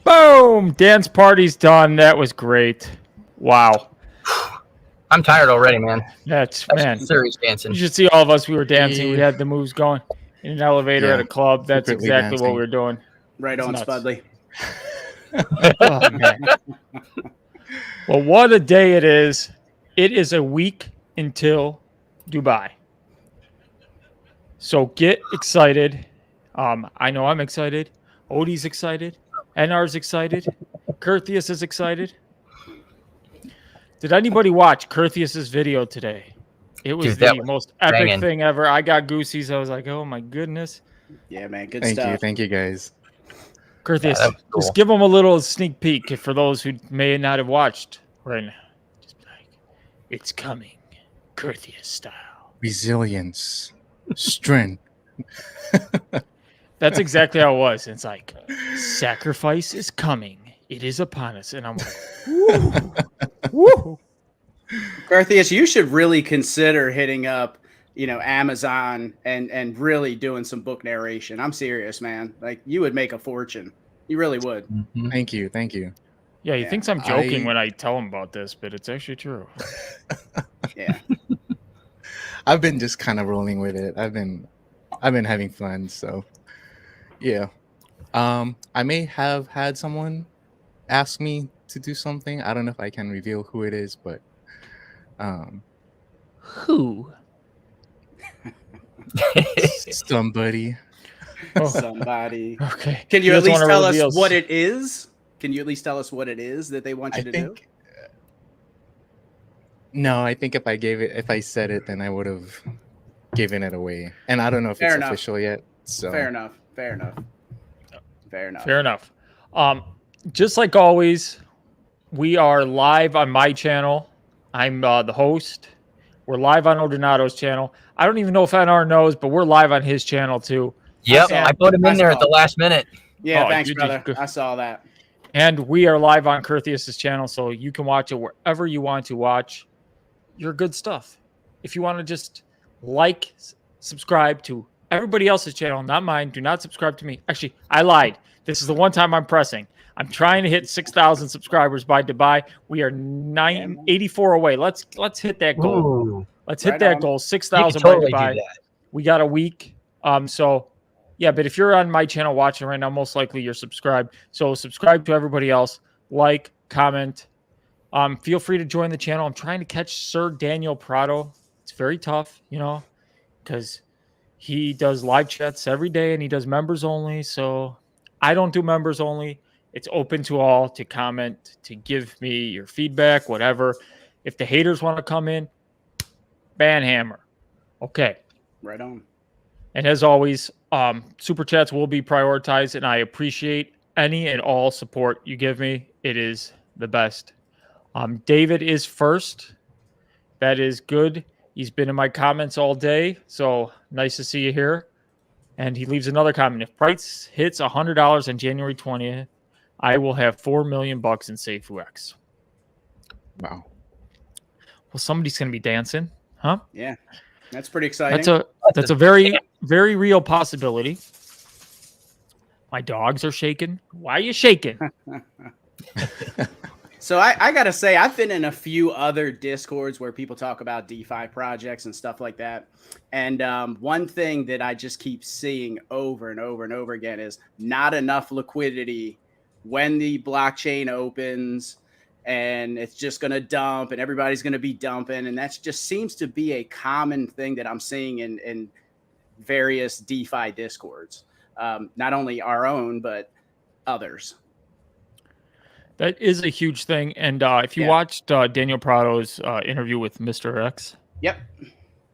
Boom! Dance party's done. That was great. Wow. I'm tired already, man. That's serious dancing. You should see all of us. We were dancing. We had the moves going in an elevator at a club. That's exactly what we were doing. Right on, Spudley. Oh, man. Well, what a day it is. It is a week until Dubai. So get excited. I know I'm excited. Odie's excited. NR's excited. Curtheus is excited. Did anybody watch Curtheus's video today? It was the most epic thing ever. I got goosies. I was like, oh my goodness. Yeah, man. Good stuff. Thank you, guys. Curtheus, just give them a little sneak peek for those who may not have watched right now. Just be like, it's coming, Curtheus style. Resilience, strength. That's exactly how it was. It's like, sacrifice is coming. It is upon us. And I'm like, woo. Woo. Curtheus, you should really consider hitting up, Amazon and really doing some book narration. I'm serious, man. Like, you would make a fortune. You really would. Mm-hmm. Thank you. Yeah, he thinks I'm joking when I tell him about this, but it's actually true. Yeah. I've been just kind of rolling with it. I've been having fun, so yeah. I may have had someone ask me to do something. I don't know if I can reveal who it is, but who? Somebody. Somebody. Okay. Can you at least tell us what it is? Can you at least tell us what it is that they want you to do? No, I think if I said it, then I would have given it away. And I don't know if it's official yet. So Fair enough. Just like always, we are live on my channel. I'm the host. We're live on Odonato's channel. I don't even know if NR knows, but we're live on his channel too. Yep, I put him in there at the last minute. Yeah, thanks, brother. I saw that. And we are live on Curtheus's channel, so you can watch it wherever you want to watch your good stuff. If you want to just subscribe to everybody else's channel, not mine. Do not subscribe to me. Actually, I lied. This is the one time I'm pressing. I'm trying to hit 6,000 subscribers by Dubai. We are 84 away. Let's hit that goal. Ooh, let's hit that goal. 6,000 by Dubai. We got a week. So yeah, but if you're on my channel watching right now, most likely you're subscribed. So subscribe to everybody else. Like, comment, Feel free to join the channel. I'm trying to catch Sir Daniel Prado. It's very tough, you know, because he does live chats every day and he does members only. So I don't do members only. It's open to all to comment, to give me your feedback, whatever. If the haters want to come in, banhammer. Okay. Right on. And as always, super chats will be prioritized, and I appreciate any and all support you give me. It is the best. David is first. That is good. He's been in my comments all day, so nice to see you here. And he leaves another comment. If price hits $100 on January 20th, I will have $4 million in Safuu X. Wow. Well, somebody's going to be dancing, huh? Yeah, that's pretty exciting. That's a very, very real possibility. My dogs are shaking. Why are you shaking? So I got to say, I've been in a few other Discords where people talk about DeFi projects and stuff like that. And one thing that I just keep seeing over and over and over again is not enough liquidity when the blockchain opens, and it's just going to dump and everybody's going to be dumping. And that just seems to be a common thing that I'm seeing in various DeFi Discords, not only our own, but others. That is a huge thing. And if you watched Daniel Prado's interview with Mr. X, yep.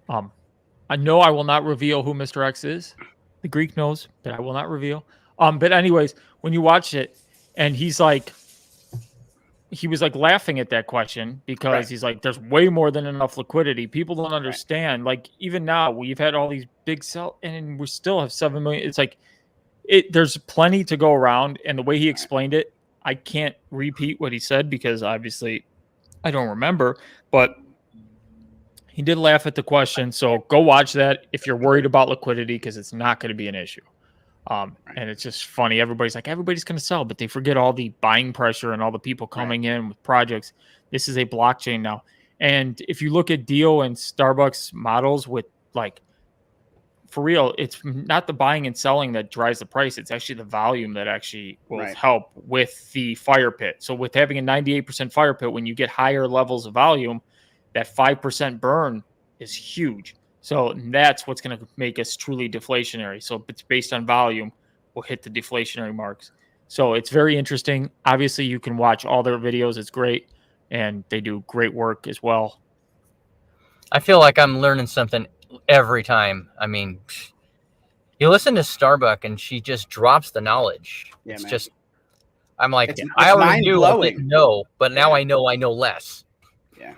I know I will not reveal who Mr. X is. The Greek knows, but I will not reveal. But anyways, when you watch it, and he was like laughing at that question because he's like, there's way more than enough liquidity. People don't understand. Like even now, we've had all these big sell, and we still have 7 million. It's like there's plenty to go around. And the way he explained it, I can't repeat what he said because obviously I don't remember, but he did laugh at the question. So go watch that if you're worried about liquidity, because it's not going to be an issue. And it's just funny. Everybody's like, everybody's going to sell, but they forget all the buying pressure and all the people coming in with projects. This is a blockchain now. And if you look at Dio and Starbucks models with like, for real, it's not the buying and selling that drives the price. It's actually the volume that actually will help with the fire pit. So with having a 98% fire pit, when you get higher levels of volume, that 5% burn is huge. So that's what's going to make us truly deflationary. So it's based on volume, we'll hit the deflationary marks. So it's very interesting. Obviously, you can watch all their videos. It's great. And they do great work as well. I feel like I'm learning something every time. I mean, you listen to Starbuck and she just drops the knowledge. Yeah, it's man. just, I'm like, it's I already knew, I mind-blowing. didn't know, but now I know less. Yeah.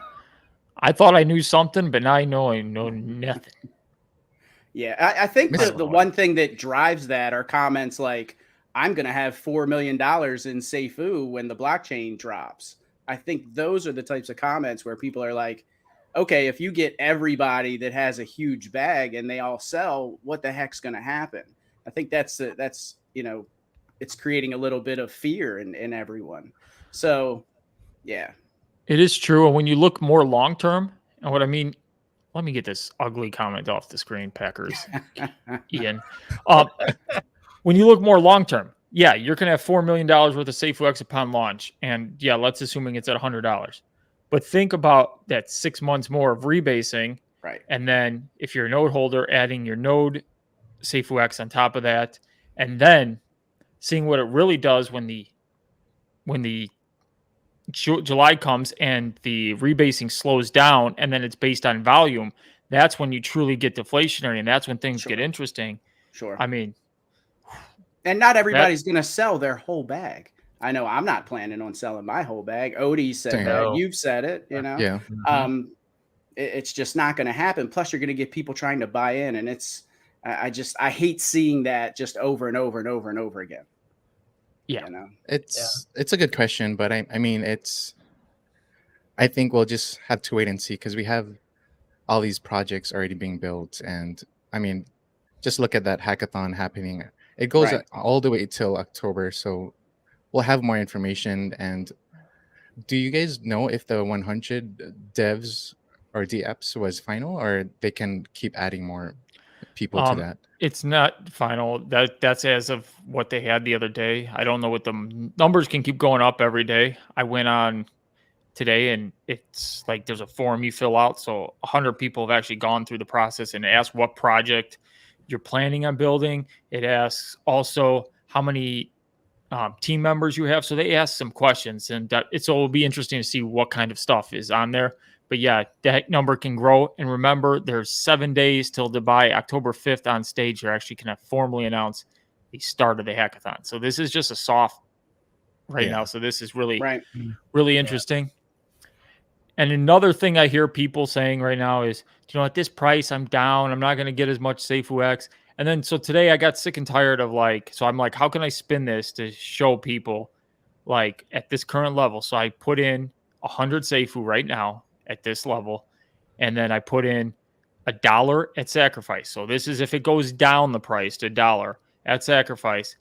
I thought I knew something, but now I know nothing. Yeah, I think the one thing that drives that are comments like, I'm going to have $4 million in Safuu when the blockchain drops. I think those are the types of comments where people are like, okay, if you get everybody that has a huge bag and they all sell, what the heck's going to happen? I think that's it's creating a little bit of fear in everyone. So, yeah. It is true. And when you look more long-term, and what I mean, let me get this ugly comment off the screen, Packers, Ian. When you look more long-term, yeah, you're going to have $4 million worth of Safuu X upon launch. And yeah, let's assuming it's at $100. But think about that 6 months more of rebasing. Right. And then if you're a node holder, adding your node Safuu X on top of that, and then seeing what it really does when the July comes and the rebasing slows down, and then it's based on volume. That's when you truly get deflationary, and that's when things get interesting. Sure. I mean, and not everybody's going to sell their whole bag. I know I'm not planning on selling my whole bag. Odie said that. You've said it, you know. Yeah. It's just not going to happen. Plus, you're going to get people trying to buy in, and I hate seeing that just over and over and over and over again. Yeah, you know? It's a good question, but I mean, I think we'll just have to wait and see because we have all these projects already being built, and I mean, just look at that hackathon happening. It goes all the way till October, so we'll have more information. And do you guys know if the 100 devs or DApps was final, or they can keep adding more people to that? It's not final. That's as of what they had the other day. I don't know what the numbers can keep going up every day. I went on today, and it's like there's a form you fill out. So 100 people have actually gone through the process and asked what project you're planning on building. It asks also how many team members you have. So they ask some questions, and it'll be interesting to see what kind of stuff is on there. But yeah, that number can grow. And remember, there's 7 days till Dubai. October 5th on stage, they're actually going to formally announce the start of the hackathon. So this is just a soft right now. So this is really, really interesting. And another thing I hear people saying right now is, at this price, I'm down. I'm not going to get as much Safuu X. And then so today I got sick and tired of so I'm like, how can I spin this to show people like at this current level? So I put in 100 Safuu right now at this level. And then I put in $1 at sacrifice. So this is if it goes down the price to $1 at sacrifice.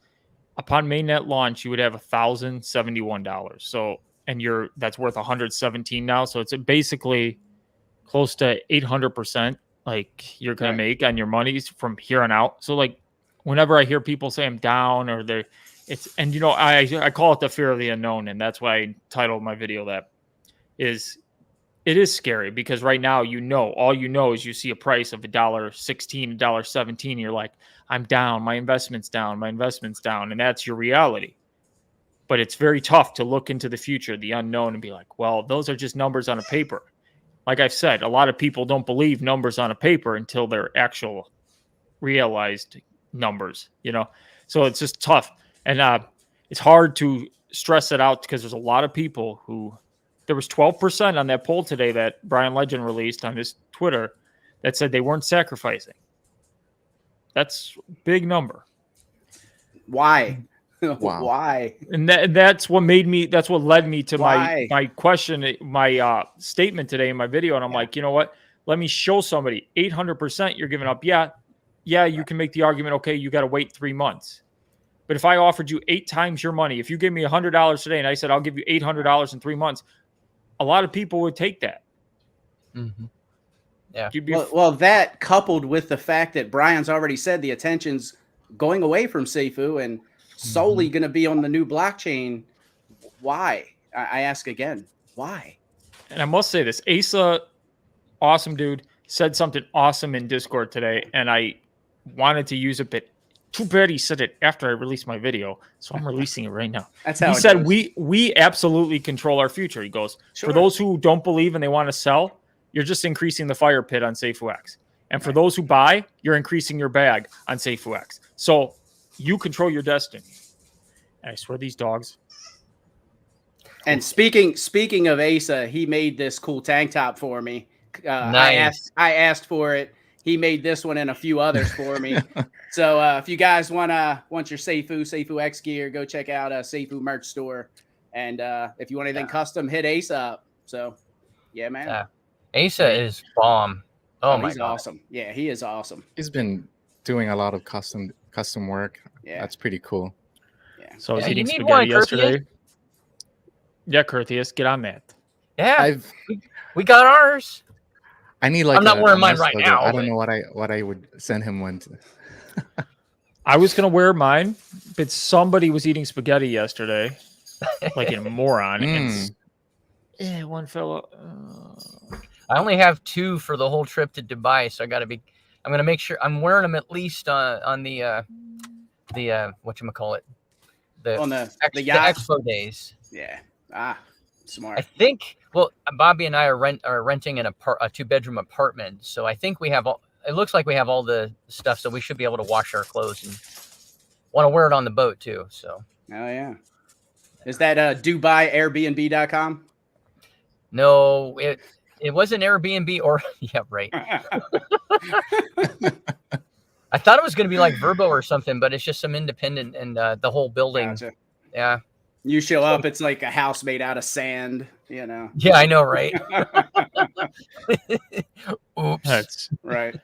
Upon mainnet launch, you would have $1,071. So, and that's worth 117 now. So it's basically close to 800%. Like you're going to make on your monies from here on out. So like whenever I hear people say I'm down or I call it the fear of the unknown. And that's why I titled my video it is scary because right now, all you know is you see a price of $1.16, $1.17. You're like, I'm down. My investment's down. And that's your reality. But it's very tough to look into the future, the unknown, and be like, well, those are just numbers on a paper. Like I've said, a lot of people don't believe numbers on a paper until they're actual realized numbers, So it's just tough. And it's hard to stress it out because there's a lot of people who... There was 12% on that poll today that Brian Legend released on his Twitter that said they weren't sacrificing. That's a big number. Why? Wow. Why? And that's what led me to my question, my statement today in my video. And I'm like, you know what? Let me show somebody 800% you're giving up. Yeah, you can make the argument, okay, you got to wait 3 months. But if I offered you 8 times your money, if you give me $100 today and I said, I'll give you $800 in 3 months, a lot of people would take that. Mm-hmm. Yeah. Well, that coupled with the fact that Brian's already said the attention's going away from Safuu and solely going to be on the new blockchain. Why? I ask again, why? And I must say this, Asa, awesome dude, said something awesome in Discord today, and I wanted to use it, but too bad he said it after I released my video, so I'm releasing it right now. That's how he said we absolutely control our future. He goes, for those who don't believe and they want to sell, you're just increasing the fire pit on Safuu X. And for those who buy, you're increasing your bag on Safuu X. So you control your destiny. And I swear these dogs. And speaking of Asa, he made this cool tank top for me. Nice. I asked for it. He made this one and a few others for me. So if you guys want your Safuu X gear, go check out Safuu merch store. And if you want anything custom, hit Asa up. So yeah, man. Asa is bomb. Oh my he's God. awesome. Yeah, he is awesome. He's been doing a lot of custom work. Yeah, that's pretty cool. Yeah. So I was eating spaghetti yesterday. Yeah, Curtius, get on that. Yeah, we got ours. I need I'm not wearing mine right now. I don't know what I would send him one to. I was gonna wear mine, but somebody was eating spaghetti yesterday, like a moron. And one fellow. I only have 2 for the whole trip to Dubai, so I'm gonna make sure I'm wearing them at least on the whatchamacallit, the expo days. Yeah. Smart. I think. Well, Bobby and I are renting a 2-bedroom apartment, so I think we have all. It looks like we have all the stuff, so we should be able to wash our clothes and want to wear it on the boat too. So. Oh yeah. Is that DubaiAirbnb.com? No, it wasn't Airbnb or yeah, right. I thought it was going to be like Verbo or something, but it's just some independent and the whole building. Gotcha. Yeah. You show up, it's like a house made out of sand, Yeah, I know, right? Oops. That's right.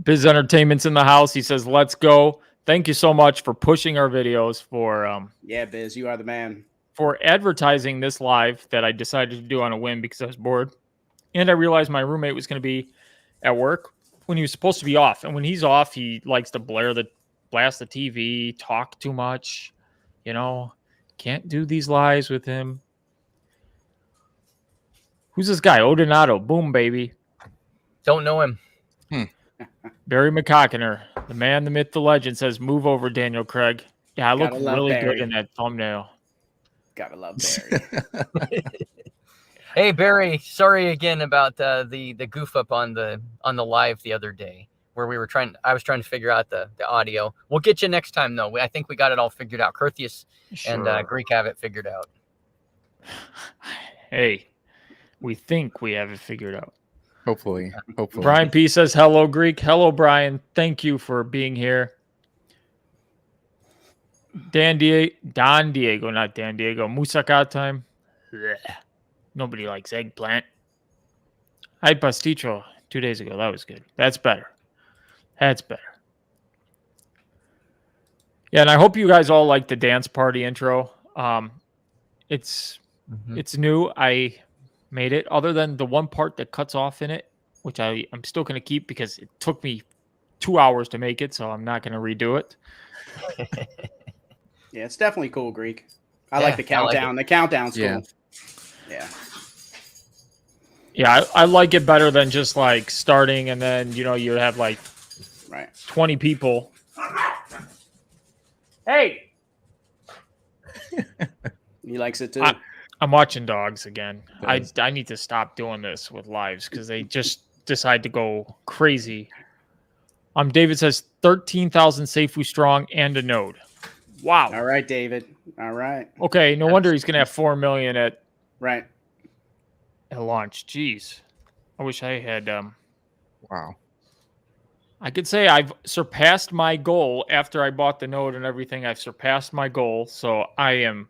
Biz Entertainment's in the house. He says, let's go. Thank you so much for pushing our videos, for yeah, Biz, you are the man. For advertising this live that I decided to do on a whim because I was bored. And I realized my roommate was going to be at work when he was supposed to be off. And when he's off, he likes to blast the TV, talk too much, Can't do these lives with him. Who's this guy? Odinato. Boom, baby. Don't know him. Barry McCockiner, the man, the myth, the legend, says, move over, Daniel Craig. Yeah, I look Gotta love really Barry. good in that thumbnail. Gotta love Barry. Hey Barry, sorry again about the goof up on the live the other day where I was trying to figure out the audio. We'll get you next time though. I think we got it all figured out. Curtius and Greek have it figured out. Hey, we think we have it figured out. Hopefully. Brian P says, hello, Greek. Hello, Brian. Thank you for being here. Don Diego, not Dan Diego. Musaka time. Blech. Nobody likes eggplant. I had pasticho 2 days ago. That was good. That's better. That's better. Yeah, and I hope you guys all like the dance party intro. It's new. I made it. Other than the one part that cuts off in it, which I'm still going to keep because it took me 2 hours to make it, so I'm not going to redo it. Yeah, it's definitely cool, Greek. I like the countdown. The countdown's cool. Yeah. Yeah, I like it better than just like starting and then, you have like 20 people. Hey! He likes it too. I'm watching dogs again. I need to stop doing this with lives because they just decide to go crazy. David says 13,000 Safuu strong and a node. Wow. All right, David. All right. Okay, no wonder he's going to have 4 million at launch. Jeez. I wish I had wow. I could say I've surpassed my goal after I bought the node and everything. I've surpassed my goal. So I am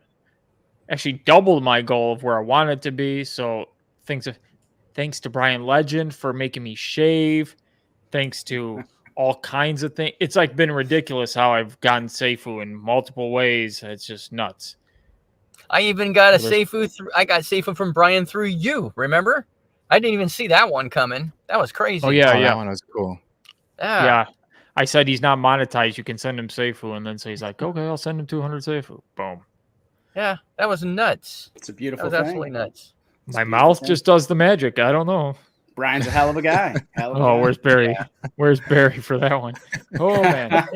actually doubled my goal of where I wanted to be. So thanks to Brian Legend for making me shave. Thanks to all kinds of things. It's like been ridiculous how I've gotten Safuu in multiple ways. It's just nuts. I even got Safuu. I got Safuu from Brian through you. Remember? I didn't even see that one coming. That was crazy. Oh yeah, that one was cool. Yeah. I said he's not monetized. You can send him Safuu, and then so he's like, okay, I'll send him 200 Safuu. Boom. Yeah, that was nuts. It's a beautiful thing. Absolutely nuts. My mouth just does the magic. I don't know. Brian's a hell of a guy. Where's Barry? Yeah. Where's Barry for that one? Oh, man.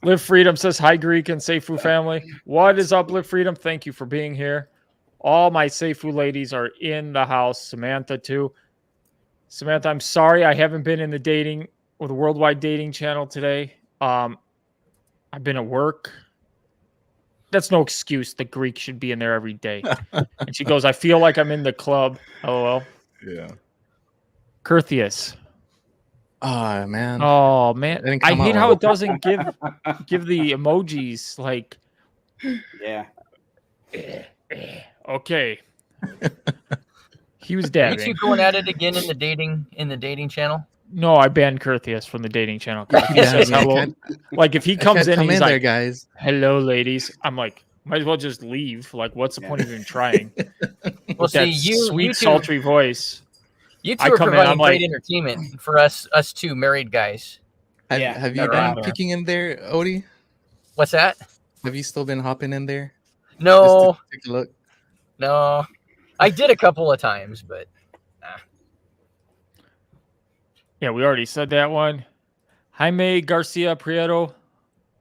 Live Freedom says, hi, Greek and Safuu family. What is up, Live Freedom? Thank you for being here. All my Safuu ladies are in the house. Samantha, too. Samantha, I'm sorry I haven't been in the worldwide dating channel today. I've been at work. That's no excuse. The Greek should be in there every day. And she goes, I feel like I'm in the club. LOL. Yeah. Curtius. Oh, man. I hate how it doesn't give the emojis like. Yeah. Okay. He was dabbing. Aren't you going at it again in the dating channel? No, I banned Curtius from the dating channel. He says hello. Like if he comes in and he's like, guys. Hello, ladies. I'm like, might as well just leave. Like, what's the point of even trying? Well, see, sweet, sultry voice. You two are providing great entertainment for us two married guys. Have you been peeking in there, Odie? What's that? Have you still been hopping in there? No. Just to take a look? No. I did a couple of times, but Yeah, we already said that one. Jaime Garcia Prieto.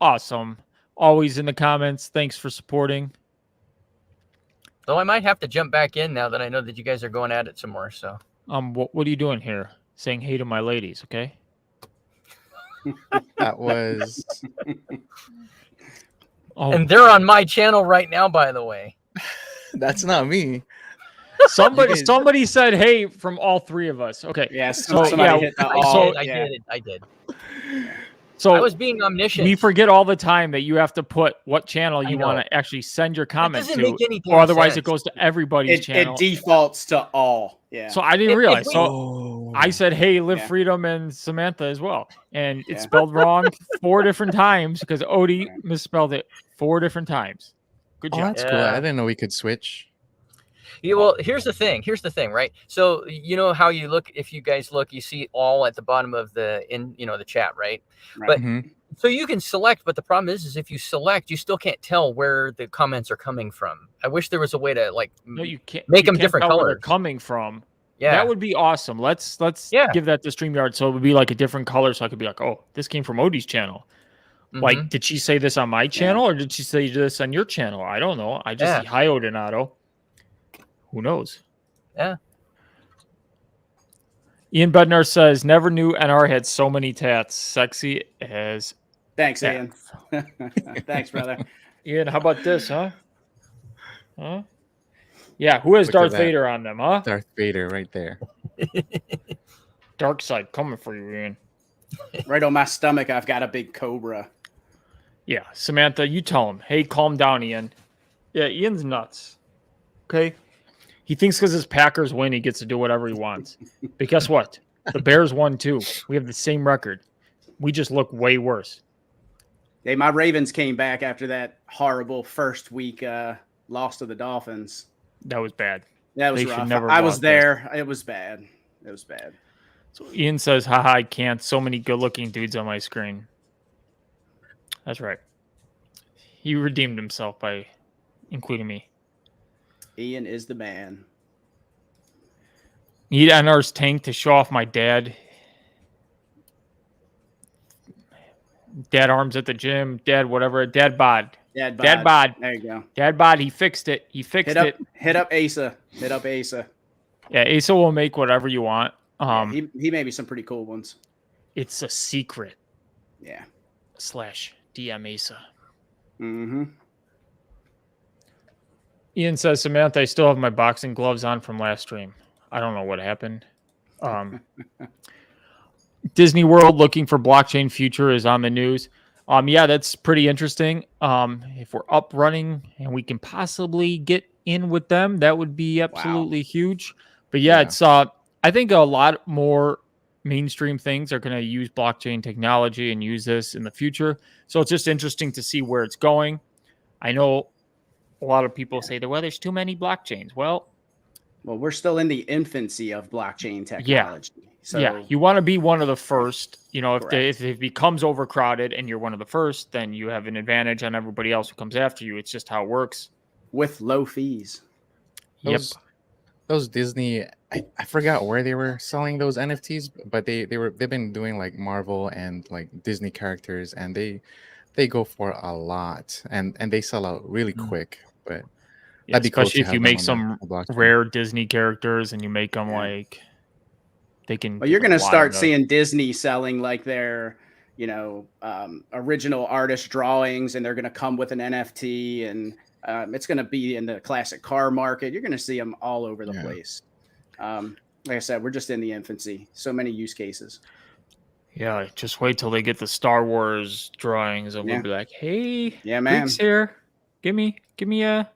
Awesome. Always in the comments. Thanks for supporting. Though I might have to jump back in now that I know that you guys are going at it some more. So what are you doing here? Saying hey to my ladies, okay? That was and they're on my channel right now, by the way. That's not me. Somebody said hey from all three of us. Okay. Yes. Yeah, I did. So I was being omniscient. We forget all the time that you have to put what channel you want to actually send your comment to, or otherwise it goes to everybody's channel. It defaults to all. Yeah. So I didn't realize. I said, hey, Live Freedom and Samantha as well. And it's spelled wrong 4 different times because Odie misspelled it 4 different times. Good job. That's cool. I didn't know we could switch. Yeah, well, here's the thing. Here's the thing, right? So you know how you look. If you guys look, you see all at the bottom of the the chat, right? Right. But Mhm. so you can select, but the problem is if you select, you still can't tell where the comments are coming from. I wish there was a way to like No, you can't. make You them can't different tell where they're colors. coming from. Yeah, That would be awesome. Let's Yeah. give that to StreamYard so it would be like a different color, so I could be like, oh, this came from Odie's channel. Mhm. Like, did she say this on my channel or did she say this on your channel? I don't know. I just Yeah. see hi Odinato. Who knows? Yeah. Ian Bednar says, never knew NR had so many tats. Sexy as Thanks, F. Ian. Thanks, brother. Ian, how about this, huh? Huh? Yeah, who has Look at Darth that. Vader on them, huh? Darth Vader right there. Dark side coming for you, Ian. Right on my stomach, I've got a big cobra. Yeah, Samantha, you tell him, hey, calm down, Ian. Yeah, Ian's nuts. Okay? He thinks because his Packers win, he gets to do whatever he wants. But guess what? The Bears won too. We have the same record. We just look way worse. Hey, my Ravens came back after that horrible first week loss to the Dolphins. That was bad. That was They should rough. never I was lost there. It was bad. It was bad. So Ian says, haha, I can't. So many good-looking dudes on my screen. That's right. He redeemed himself by including me. Ian is the man. Need NR's tank to show off my dad. Dad arms at the gym. Dad whatever. Dad bod. Dad bod. Dad bod. There you go. Dad bod. He fixed it. He fixed it. Hit up Asa. Hit up Asa. Yeah, Asa will make whatever you want. Yeah, he made me some pretty cool ones. It's a secret. Yeah. / DM Asa. Mm-hmm. Ian says, Samantha, I still have my boxing gloves on from last stream. I don't know what happened. Disney World looking for blockchain future is on the news. Yeah, that's pretty interesting. If we're up running and we can possibly get in with them, that would be absolutely huge. But yeah, it's I think a lot more mainstream things are going to use blockchain technology and use this in the future. So it's just interesting to see where it's going. I know a lot of people say that, well, there's too many blockchains. Well, we're still in the infancy of blockchain technology. Yeah. So yeah, you want to be one of the first. You know, if it becomes overcrowded and you're one of the first, then you have an advantage on everybody else who comes after you. It's just how it works. With low fees. Those Disney, I forgot where they were selling those NFTs, but they've been doing like Marvel and like Disney characters, and they go for a lot, and they sell out really quick. But yeah, especially if you make some rare Disney characters and you make them like they can. Well, you're going to start seeing Disney selling like their, original artist drawings, and they're going to come with an NFT, and it's going to be in the classic car market. You're going to see them all over the place. Like I said, we're just in the infancy. So many use cases. Yeah, just wait till they get the Star Wars drawings, and we'll be like, "Hey, man, Greeks here, give me a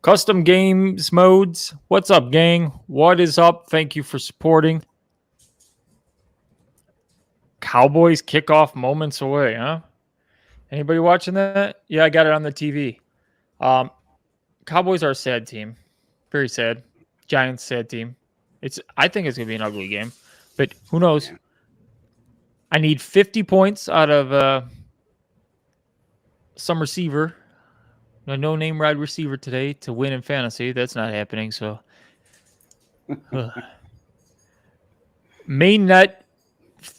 custom games modes. What's up, gang? What is up? Thank you for supporting." Cowboys kickoff moments away, huh? Anybody watching that? Yeah, I got it on the TV. Cowboys are a sad team, very sad. Giants sad team. I think it's gonna be an ugly game, but who knows? Yeah. I need 50 points out of some receiver, a no-name wide receiver today to win in fantasy. That's not happening. So, mainnet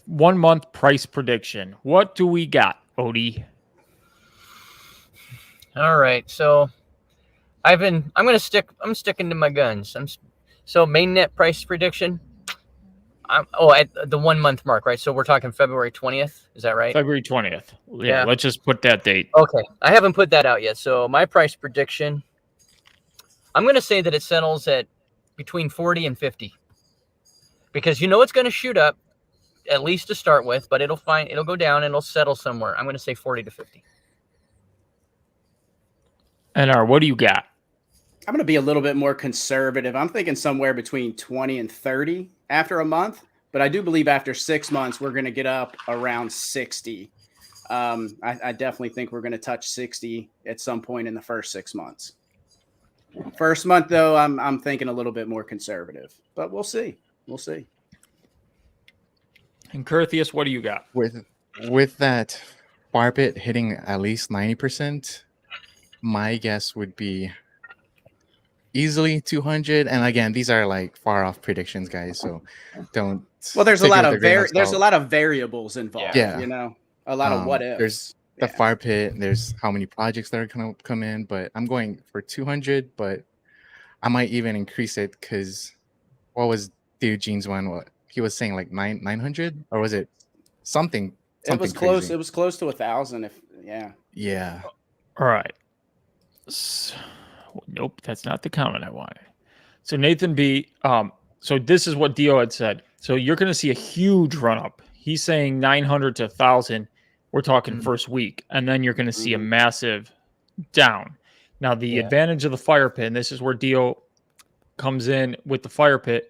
1 month price prediction. What do we got, Odie? All right, so I'm sticking to my guns. So mainnet price prediction. At the 1 month mark, right? So we're talking February 20th. Is that right? February 20th. Yeah, let's just put that date. Okay. I haven't put that out yet. So my price prediction, I'm going to say that it settles at between 40 and 50. Because it's going to shoot up, at least to start with, but it'll go down and it'll settle somewhere. I'm going to say 40 to 50. NR, what do you got? I'm going to be a little bit more conservative. I'm thinking somewhere between 20 and 30 after a month, but I do believe after 6 months, we're going to get up around 60. I definitely think we're going to touch 60 at some point in the first 6 months. First month though, I'm thinking a little bit more conservative, but we'll see. We'll see. And Curtheus, what do you got? With that fire pit hitting at least 90%, my guess would be easily 200. And again, these are like far off predictions, guys. So don't. Well, there's a take it lot with of grain there's a salt. lot of variables involved. Yeah. You know, a lot of what ifs. There's the fire pit. There's how many projects that are gonna come in. But I'm going for 200. But I might even increase it because what was Eugene's one? What he was saying, like 900, or was it something? It was crazy? close. It was close to 1,000. Yeah. All right. Nope, that's not the comment I wanted. So Nathan B. So this is what Dio had said. So you're going to see a huge run up. He's saying 900 to 1,000. We're talking first week, and then you're going to see a massive down. Now the advantage of the fire pit, and this is where Dio comes in with the fire pit,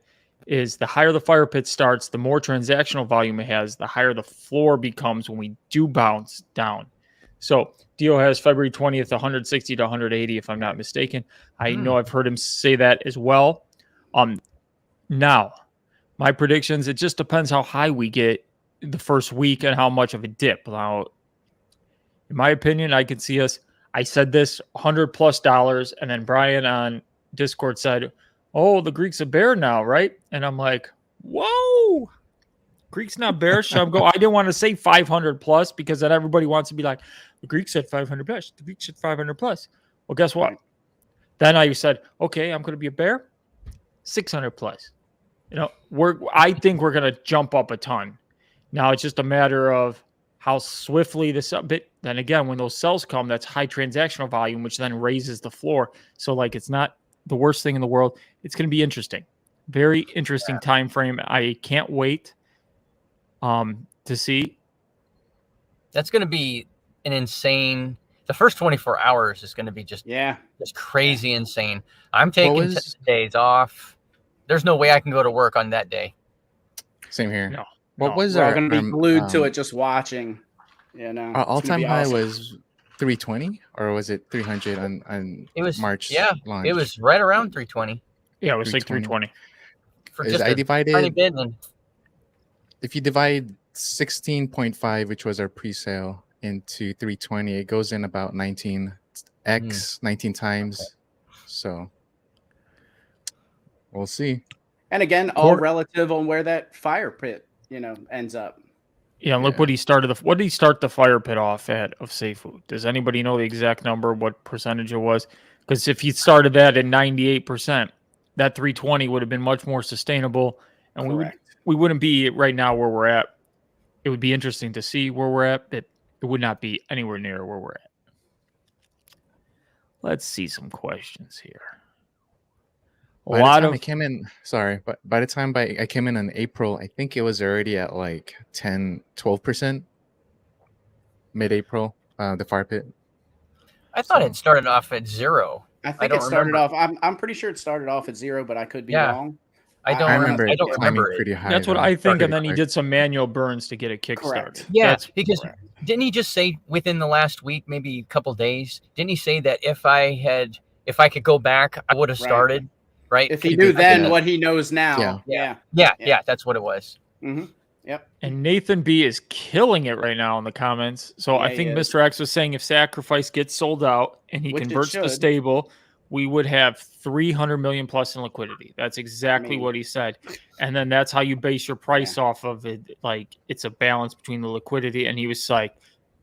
is the higher the fire pit starts, the more transactional volume it has, the higher the floor becomes when we do bounce down. So Dio has February 20th, 160 to 180, if I'm not mistaken. I know I've heard him say that as well. Now, my predictions, it just depends how high we get the first week and how much of a dip. Now, in my opinion, I could see us, I said this, $100+, and then Brian on Discord said, oh, the Greek's a bear now, right? And I'm like, whoa, Greek's not bearish. I didn't want to say 500+ because then everybody wants to be like, the Greek said 500+. The Greek said 500+. Well, guess what? Then I said, okay, I'm going to be a bear, 600+. You know, I think we're going to jump up a ton. Now it's just a matter of how swiftly this up. But then again, when those sells come, that's high transactional volume, which then raises the floor. So like, it's not the worst thing in the world. It's going to be interesting. Very interesting time frame. I can't wait to see. That's going to be an insane. The first 24 hours is going to be just crazy insane. I'm taking 10 days off. There's no way I can go to work on that day. Same here. No. What was we're our going to be glued to it, just watching. You know, our all-time high was 320, or was it 300 on it was March? Launch? It was right around 320. Yeah, it was like 320. For just a divided, tiny bit. And if you divide 16.5, which was our pre-sale, into 320, it goes in about 19 times. So we'll see. And again, all relative on where that fire pit, ends up. Yeah, and look what he started. What did he start the fire pit off at of Safuu? Does anybody know the exact number, what percentage it was? Because if he started that at 98%, that 320 would have been much more sustainable, and we wouldn't be right now where we're at. It would be interesting to see where we're at, but it would not be anywhere near where we're at. Let's see some questions here. I came in, but by the time I came in April, I think it was already at like 12%. Mid-April, the fire pit. I thought it started off at 0. I think it started off. I'm pretty sure it started off at 0, but I could be wrong. I don't remember it. Pretty high. That's what I think, and then he did some manual burns to get a kickstart. Yeah, because didn't he just say within the last week, maybe a couple days? Didn't he say that if I could go back, I would have started? Right. If he knew then what he knows now. Yeah. That's what it was. Mm-hmm. Yep. And Nathan B is killing it right now in the comments. So I think Mr. X was saying if Sacrifice gets sold out and he converts to stable, we would have 300 million plus in liquidity. That's exactly what he said. And then that's how you base your price off of it. Like it's a balance between the liquidity. And he was like,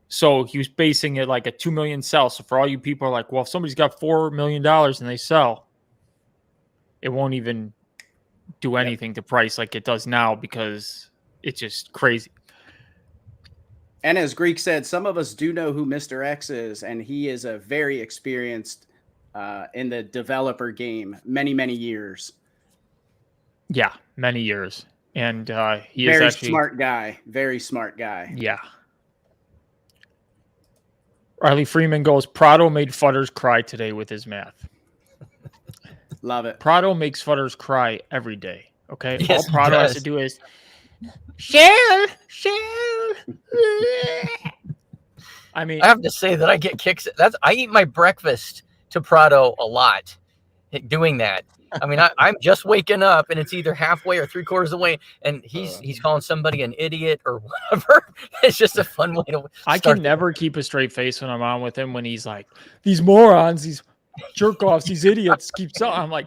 so he was basing it like a 2 million sell. So for all you people are like, well, if somebody's got $4 million and they sell, it won't even do anything to price like it does now because it's just crazy. And as Greek said, some of us do know who Mr. X is, and he is a very experienced in the developer game, many, many years. Yeah, many years. And he very is actually smart guy. Very smart guy. Yeah. Riley Freeman goes, Prado made Futters cry today with his math. Love it. Prado makes Futters cry every day. Okay. Yes, all Prado has to do is share. I mean, I have to say that I get kicks. I eat my breakfast to Prado a lot, doing that. I mean, I'm just waking up, and it's either halfway or 3/4 away, and he's calling somebody an idiot or whatever. It's just a fun way to. I can never keep a straight face when I'm on with him. When he's like, "These morons, these jerk offs, these idiots," keeps on. I'm like,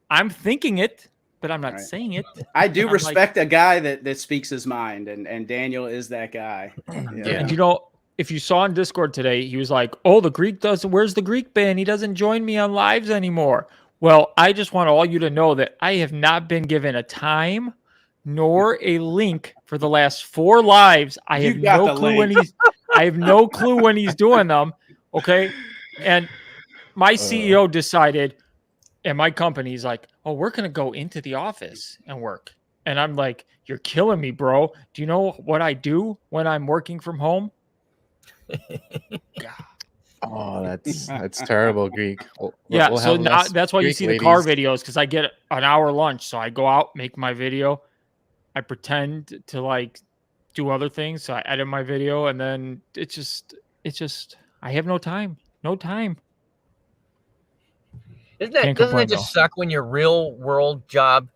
I'm thinking it, but I'm not saying it. I do respect a guy that speaks his mind, and Daniel is that guy. Yeah. And you know, if you saw on Discord today, he was like, "Oh, the Greek doesn't. Where's the Greek ban? He doesn't join me on lives anymore." Well, I just want all you to know that I have not been given a time nor a link for the last 4 lives. I have no clue when he's. I have no clue when he's doing them. Okay, and my CEO decided, and my company's like, "Oh, we're gonna go into the office and work," and I'm like, "You're killing me, bro. Do you know what I do when I'm working from home?" Oh, that's terrible, Greek. Yeah, so now that's why you see the car videos, because I get an hour lunch. So I go out, make my video. I pretend to like do other things. So I edit my video, and then it's just I have no time. No time. Doesn't it just suck when your real world job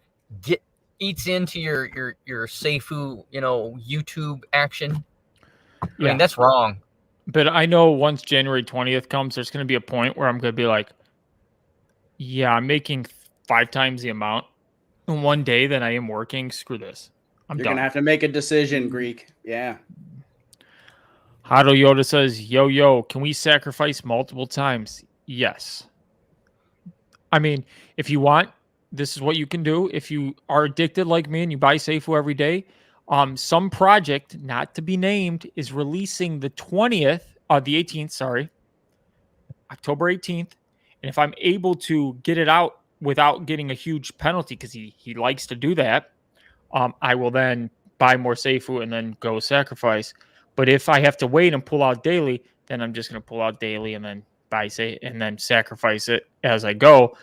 eats into your Safuu, YouTube action? I mean, that's wrong. But I know once January 20th comes, there's going to be a point where I'm going to be like, yeah, I'm making 5 times the amount in one day than I am working. Screw this. You're going to have to make a decision, Greek. Yeah. Hado Yoda says, yo, can we sacrifice multiple times? Yes. I mean, if you want, this is what you can do. If you are addicted like me and you buy Safuu every day, some project, not to be named, is releasing the 18th, sorry, October 18th. And if I'm able to get it out without getting a huge penalty, because he likes to do that, I will then buy more Safuu and then go sacrifice. But if I have to wait and pull out daily, then I'm just going to pull out daily and then and then sacrifice it as I go.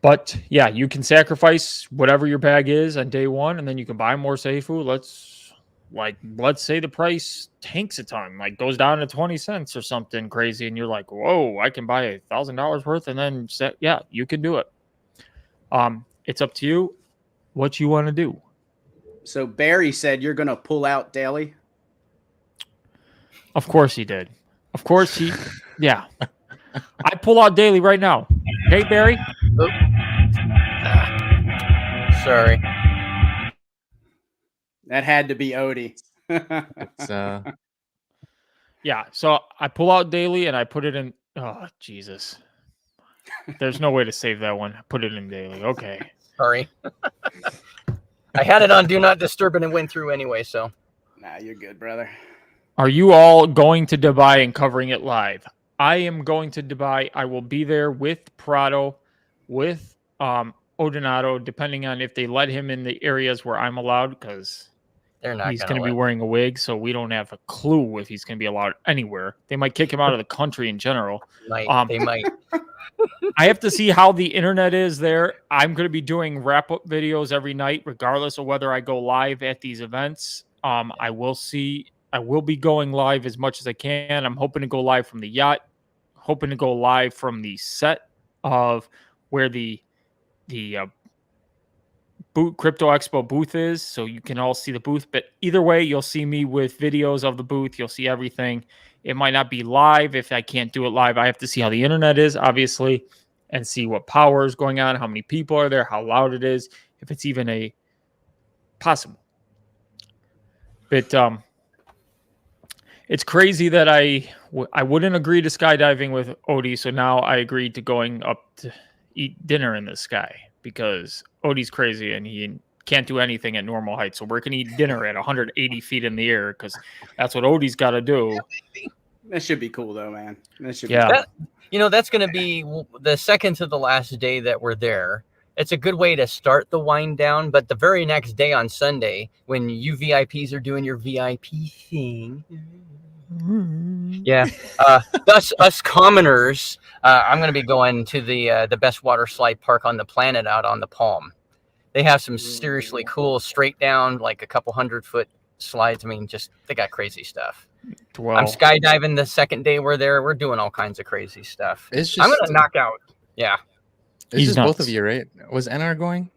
But yeah, you can sacrifice whatever your bag is on day 1, and then you can buy more Safuu. Let's say the price tanks a ton, like goes down to 20 cents or something crazy, and you're like, whoa, I can buy $1,000 worth, and then yeah, you can do it. It's up to you what you want to do. So Barry said you're going to pull out daily. Of course he did. Of course he. Yeah, I pull out daily right now. Hey, Barry. Oh. Sorry. That had to be Odie. Yeah, so I pull out daily and I put it in. Oh, Jesus. There's no way to save that one. Put it in daily. Okay. Sorry. I had it on Do Not Disturb and it went through anyway, so. Nah, you're good, brother. Are you all going to Dubai and covering it live? I am going to Dubai. I will be there with Prado, with Odonado, depending on if they let him in the areas where I'm allowed, because he's going to be wearing a wig, so we don't have a clue if he's going to be allowed anywhere. They might kick him out of the country in general. They might. I have to see how the internet is there. I'm going to be doing wrap-up videos every night, regardless of whether I go live at these events. I will be going live as much as I can. I'm hoping to go live from the yacht, hoping to go live from the set of where the Crypto Expo booth is, so you can all see the booth. But either way, you'll see me with videos of the booth. You'll see everything. It might not be live. If I can't do it live, I have to see how the internet is, obviously, and see what power is going on, how many people are there, how loud it is, if it's even a possible. But it's crazy that I wouldn't agree to skydiving with Odie, so now I agreed to going up to eat dinner in the sky, because Odie's crazy and he can't do anything at normal height. So we're going to eat dinner at 180 feet in the air, because that's what Odie's got to do. That should be cool, though, man. That should be cool. That's going to be the second to the last day that we're there. It's a good way to start the wind down, but the very next day on Sunday, when you VIPs are doing your VIP thing, yeah, us commoners, I'm going to be going to the best water slide park on the planet out on the Palm. They have some seriously cool straight down, like a couple 100-foot slides. I mean, just they got crazy stuff. Well, I'm skydiving the second day we're there. We're doing all kinds of crazy stuff. It's just I'm gonna knock out. Yeah. It's He's just both of nuts. you, right? Was NR going?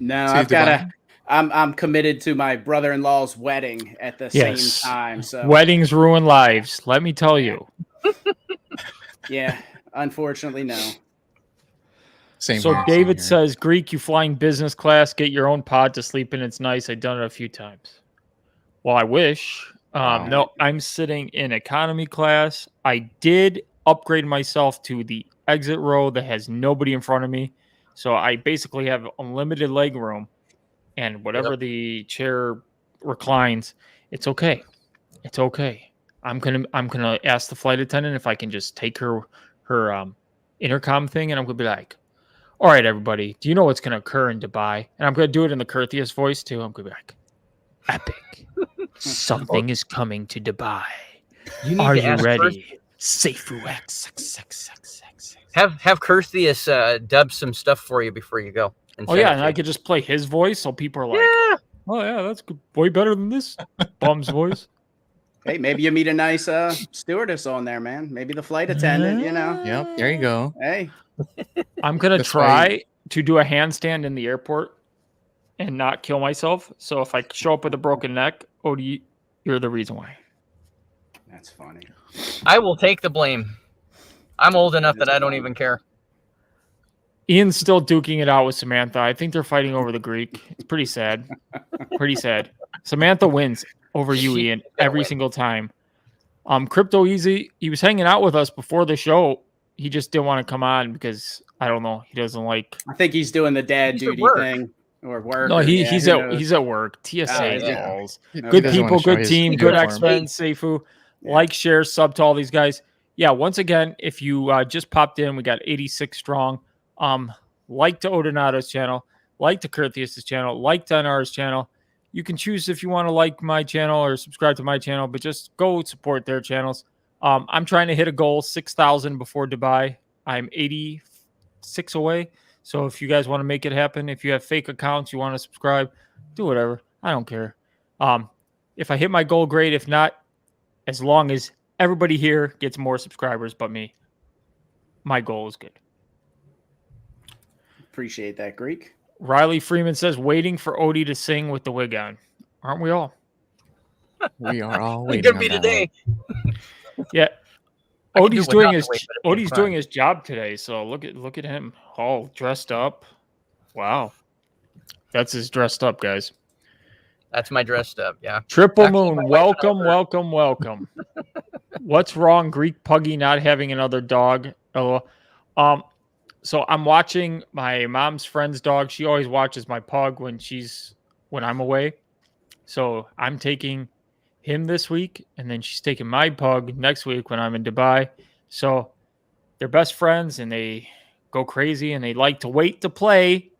No, To I've got Dubai? I'm committed to my brother-in-law's wedding at the Yes. same time. So weddings ruin lives. Let me tell you. yeah, unfortunately, no. Same So here, same David here. says, Greek, you flying business class, get your own pod to sleep in. It's nice. I've done it a few times. Well, I wish. Wow. No, I'm sitting in economy class. I did upgrade myself to the exit row that has nobody in front of me. So I basically have unlimited leg room, and whatever the chair reclines, it's okay. It's okay. I'm gonna ask the flight attendant if I can just take her intercom thing, and I'm gonna be like, all right, everybody, do you know what's going to occur in Dubai? And I'm going to do it in the Curthius voice, too. I'm going to be like, epic. Something is coming to Dubai. You need Are to you ask ready? Safuu X. Have Curthius dub some stuff for you before you go. Oh, yeah, and I could just play his voice, so people are like, Yeah. oh, yeah, that's good. Way better than this bum's voice. Hey, maybe you meet a nice stewardess on there, man. Maybe the flight attendant, you know. Yep, there you go. Hey, I'm going to That's try to do a handstand in the airport and not kill myself. So if I show up with a broken neck, Odie, you're the reason why. that's funny. I will take the blame. I'm old enough that I don't even care. Ian's still duking it out with Samantha. I think they're fighting over the Greek. It's pretty sad. Pretty sad. Samantha wins over you, Ian, every single time. Crypto Easy, he was hanging out with us before the show. He just didn't want to come on because I don't know. He doesn't like. I think he's doing the dad He's at duty work. thing or work. No, or, he's who at knows? he's at work. TSA yeah. calls. He Good doesn't wanna people, show good his team, good uniform. X-Men, Safuu. Yeah. Like, share, sub to all these guys. Yeah, once again, if you just popped in, we got 86 strong. Like to Odonato's channel, like to Curthius' channel, like to NR's channel. You can choose if you want to like my channel or subscribe to my channel, but just go support their channels. I'm trying to hit a goal, 6,000 before Dubai. I'm 86 away. So if you guys want to make it happen, if you have fake accounts, you want to subscribe, do whatever. I don't care. If I hit my goal, great. If not, as long as everybody here gets more subscribers but me, my goal is good. Appreciate that, Greek. Riley Freeman says, waiting for Odie to sing with the wig on. Aren't we all? We are all It waiting could be on that today. Yeah. I can do Odie's doing without his the wig, but it'd be Odie's fun. doing his job today. So look at him all dressed up. Wow. That's his dressed up, guys. That's my dressed up. Yeah. Triple Actually, my Moon, wife and I welcome. What's wrong, Greek Puggy not having another dog? Oh, so I'm watching my mom's friend's dog. She always watches my pug when I'm away. So I'm taking him this week, and then she's taking my pug next week when I'm in Dubai. So they're best friends, and they go crazy, and they like to wait to play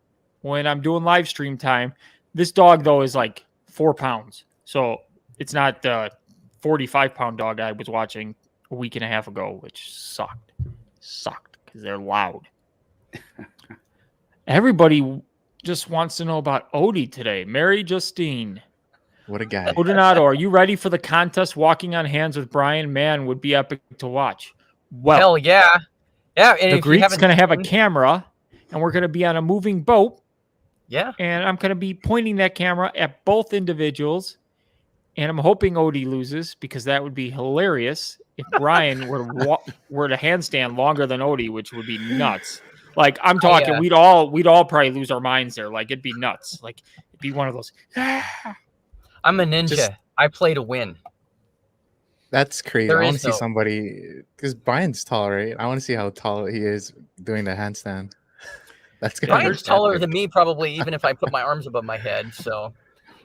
when I'm doing live stream time. This dog, though, is like 4 pounds. So it's not the 45-pound dog I was watching a week and a half ago, which sucked because they're loud. Everybody just wants to know about Odie today. Mary Justine. What a guy. Odonato, are you ready for the contest? Walking on hands with Brian Mann would be epic to watch. Well, Hell yeah. Yeah. And the if you Greek's haven't going to have a seen- camera, and we're going to be on a moving boat, Yeah. and I'm going to be pointing that camera at both individuals, and I'm hoping Odie loses because that would be hilarious if Brian were to handstand longer than Odie, which would be nuts. Like, I'm talking, yeah. we'd all probably lose our minds there. Like, it'd be nuts. Like, it'd be one of those. I'm a ninja. Just- I play to win. That's crazy. There I want is to see no- somebody, because Brian's tall, right? I want to see how tall he is doing the handstand. That's gonna be Brian's taller epic. than me, probably, even if I put my arms above my head. So,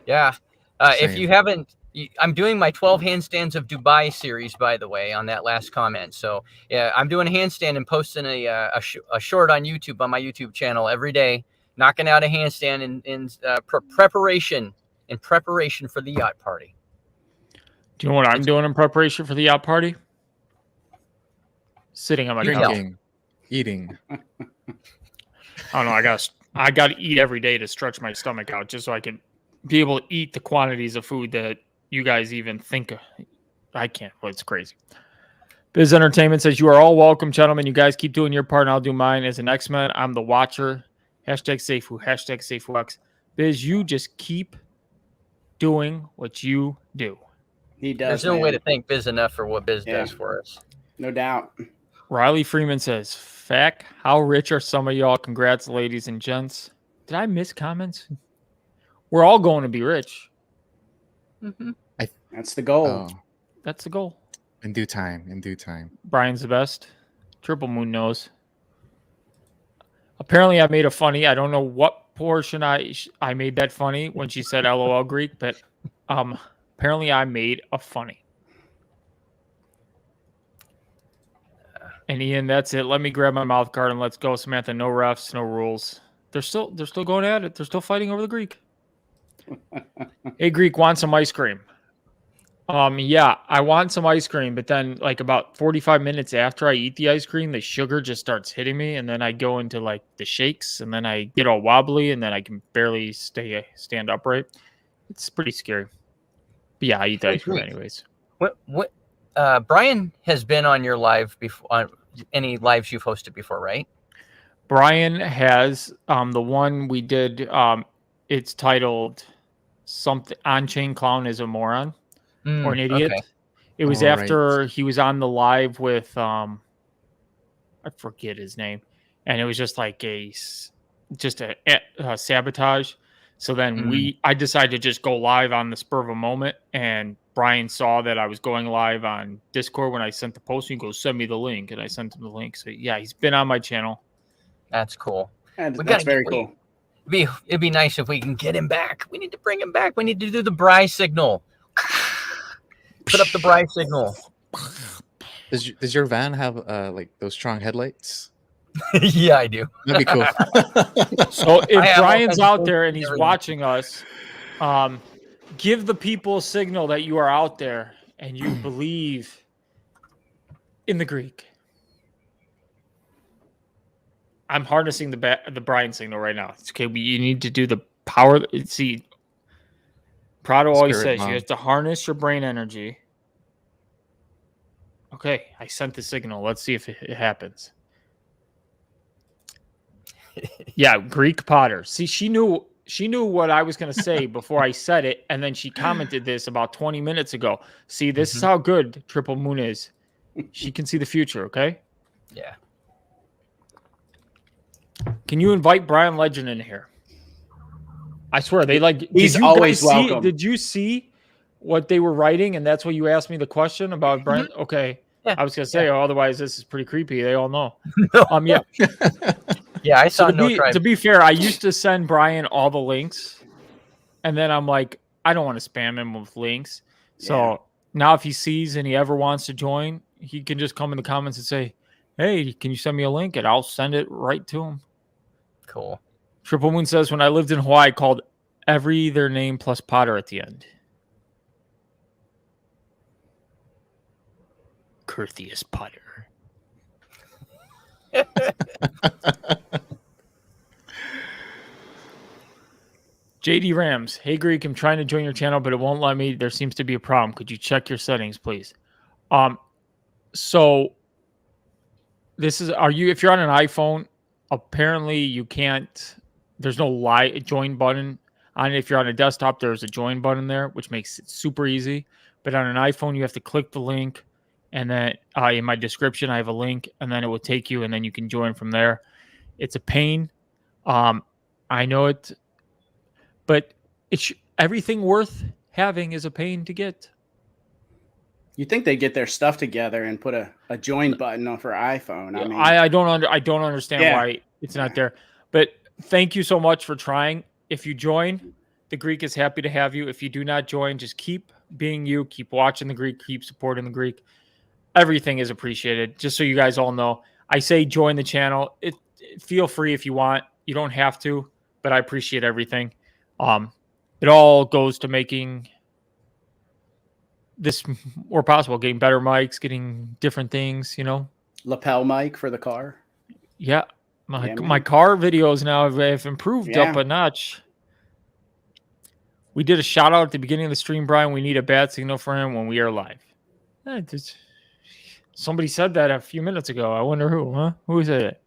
yeah. If Same. you haven't, I'm doing my 12 handstands of Dubai series, by the way, on that last comment. So, yeah, I'm doing a handstand and posting a short on YouTube on my YouTube channel every day, knocking out a handstand in preparation for the yacht party. Do you know what I'm doing in preparation for the yacht party? Sitting on my couch. Drinking, eating. I don't know. I got to eat every day to stretch my stomach out just so I can be able to eat the quantities of food that you guys even think. I can't. Well, it's crazy. Biz Entertainment says, you are all welcome, gentlemen. You guys keep doing your part, and I'll do mine. As an X-Men, I'm the watcher. Hashtag Safuu. Hashtag SafuX. Biz, you just keep doing what you do. He does. There's no way to thank Biz enough for what Biz does for us. No doubt. Riley Freeman says, "Fact, how rich are some of y'all? Congrats, ladies and gents." Did I miss comments? We're all going to be rich. Mm-hmm. That's the goal. That's the goal. In due time. In due time. Brian's the best. Triple Moon knows. Apparently, I made a funny. I don't know what portion I made that funny when she said "LOL Greek," but apparently I made a funny. And Ian, that's it. Let me grab my mouth guard and let's go, Samantha. No refs, no rules. They're still going at it. They're still fighting over the Greek. Hey, Greek, want some ice cream? Yeah, I want some ice cream, but then like about 45 minutes after I eat the ice cream, the sugar just starts hitting me, and then I go into like the shakes, and then I get all wobbly, and then I can barely stand upright. It's pretty scary. But yeah, I eat the ice cream anyways. What? Brian has been on your live before. On any lives you've hosted before, right? Brian has the one we did. It's titled something. On-chain clown is a moron. Or an idiot. Okay. It was after he was on the live with I forget his name, and it was just like a sabotage. So then I decided to just go live on the spur of a moment, and Brian saw that I was going live on Discord when I sent the post. He goes, "Send me the link," and I sent him the link. So yeah, he's been on my channel. That's cool. And that's very cool. It'd be nice if we can get him back. We need to bring him back. We need to do the Bryce signal. Put up the Bryce signal. Does your van have like those strong headlights? Yeah, I do. That'd be cool. So if Brian's out there and he's watching us, give the people a signal that you are out there and you believe in the Greek. I'm harnessing the Brian signal right now. It's okay. You need to do the power. See, Prado always says you have to harness your brain energy. Okay, I sent the signal. Let's see if it happens. Yeah, Greek Potter. See, she knew what I was going to say before I said it, and then she commented this about 20 minutes ago. See, this is how good Triple Moon is. She can see the future, okay? Yeah. Can you invite Brian Legend in here? I swear, they like. He's always welcome. Did you see what they were writing? And that's why you asked me the question about Brian. Okay, yeah. I was gonna say, otherwise this is pretty creepy. They all know. Yeah. Yeah, I saw to be fair, I used to send Brian all the links, and then I'm like, I don't want to spam him with links. So now, if he sees and he ever wants to join, he can just come in the comments and say, "Hey, can you send me a link?" And I'll send it right to him. Cool. Triple Moon says, when I lived in Hawaii, I called their name plus Potter at the end. Curtheus Potter. JD Rams. Hey, Greek, I'm trying to join your channel, but it won't let me. There seems to be a problem. Could you check your settings, please? So this is, if you're on an iPhone, apparently you can't, there's no join button on it. If you're on a desktop, there's a join button there, which makes it super easy. But on an iPhone, you have to click the link, and then in my description, I have a link, and then it will take you, and then you can join from there. It's a pain. I know it, but everything worth having is a pain to get. You think they get their stuff together and put a join button on for iPhone? I mean, I don't understand why it's not there. But thank you so much for trying. If you join, the Greek is happy to have you. If you do not join, just keep being you. Keep watching the Greek. Keep supporting the Greek. Everything is appreciated. Just so you guys all know, I say join the channel. Feel free if you want. You don't have to, but I appreciate everything. It all goes to making this more possible, getting better mics, getting different things, lapel mic for the car. Yeah. My car videos now have improved up a notch. We did a shout out at the beginning of the stream, Brian. We need a bad signal for him when we are live. Somebody said that a few minutes ago. I wonder who, huh? Who said it?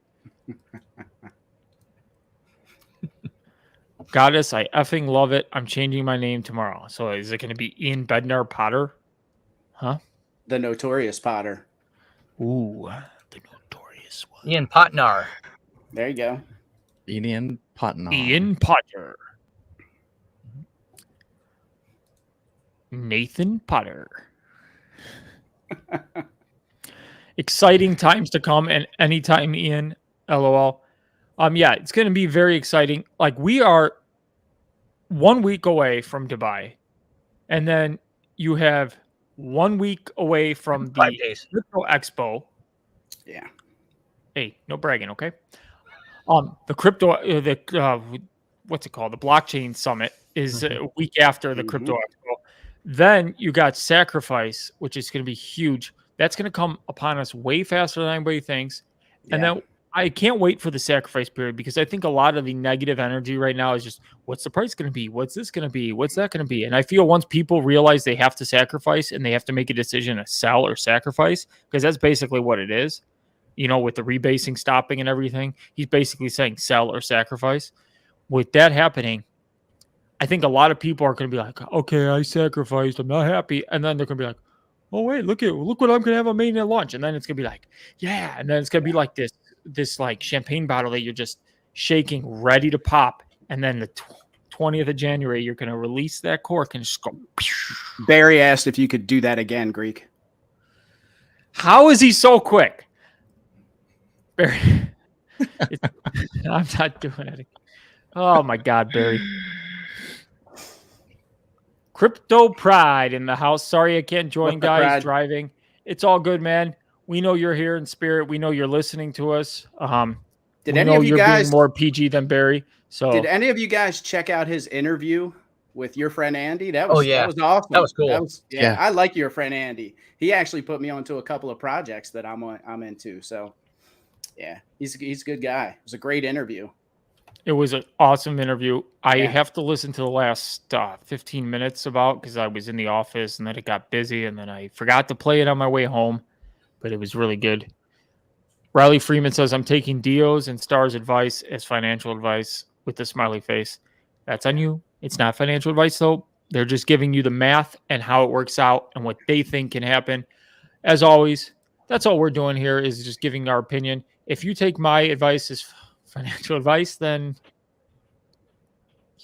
Goddess, I effing love it. I'm changing my name tomorrow. So is it going to be Ian Bednar Potter? Huh? The Notorious Potter. Ooh, the notorious one. Ian Potnar. There you go. Ian Potnar. Ian Potter. Nathan Potter. Exciting times to come, and anytime, Ian. LOL. Yeah, it's going to be very exciting. Like, we are 1 week away from Dubai, and then you have 1 week away from 5 the days. Crypto Expo. Yeah. Hey, no bragging, okay? The crypto, what's it called? The blockchain summit is a week after the Crypto Expo. Then you got Sacrifice, which is going to be huge. That's going to come upon us way faster than anybody thinks. And then I can't wait for the Sacrifice period, because I think a lot of the negative energy right now is just, what's the price going to be? What's this going to be? What's that going to be? And I feel once people realize they have to sacrifice and they have to make a decision to sell or sacrifice, because that's basically what it is, you know, with the rebasing stopping and everything, he's basically saying sell or sacrifice. With that happening, I think a lot of people are going to be like, okay, I sacrificed, I'm not happy. And then they're going to be like, oh, wait, look what I'm going to have on mainnet launch. And then it's going to be like, yeah. And then it's going to be like this like champagne bottle that you're just shaking, ready to pop. And then the 20th of January, you're going to release that cork and just go. Barry asked if you could do that again, Greek. How is he so quick? Barry. I'm not doing it. Oh, my God, Barry. Crypto Pride in the house. Sorry I can't join, guys. Pride? Driving. It's all good, man. We know you're here in spirit. We know you're listening to us. Did we any know of you you're guys being more PG than Barry? So did any of you guys check out his interview with your friend Andy? That was that was awesome. That was cool. Yeah, I like your friend Andy. He actually put me onto a couple of projects that I'm into. So yeah, he's a good guy. It was a great interview. It was an awesome interview. I have to listen to the last 15 minutes because I was in the office and then it got busy and then I forgot to play it on my way home, but it was really good. Riley Freeman says, I'm taking Dio's and Star's advice as financial advice with the smiley face. That's on you. It's not financial advice, though. They're just giving you the math and how it works out and what they think can happen. As always, that's all we're doing here is just giving our opinion. If you take my advice as financial advice, then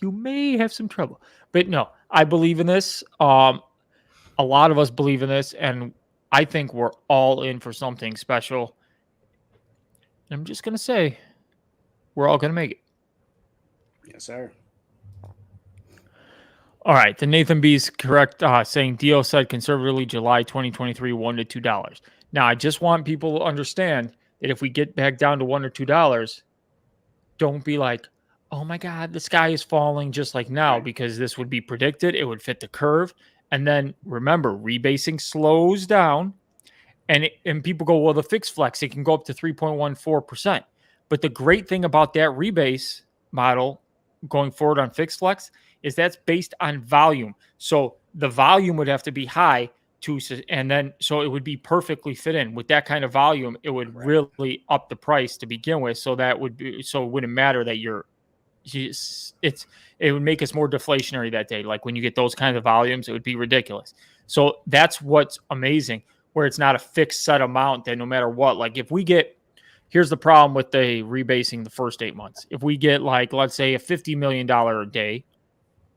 you may have some trouble. But no, I believe in this. A lot of us believe in this, and I think we're all in for something special. I'm just going to say, we're all going to make it. Yes, sir. All right. The Nathan B is correct, saying Dio said conservatively July 2023, $1 to $2. Now, I just want people to understand that if we get back down to $1 or $2, don't be like, oh my God, the sky is falling just like now, because this would be predicted. It would fit the curve. And then remember, rebasing slows down. And people go, well, the fixed flex, it can go up to 3.14%. But the great thing about that rebase model going forward on fixed flex is that's based on volume. So the volume would have to be high so it would be perfectly fit in with that kind of volume. It would really up the price to begin with. So it wouldn't matter that it would make us more deflationary that day. Like when you get those kinds of volumes, it would be ridiculous. So that's what's amazing, where it's not a fixed set amount that no matter what, like if we get, here's the problem with the rebasing the first 8 months. If we get like, let's say a $50 million a day,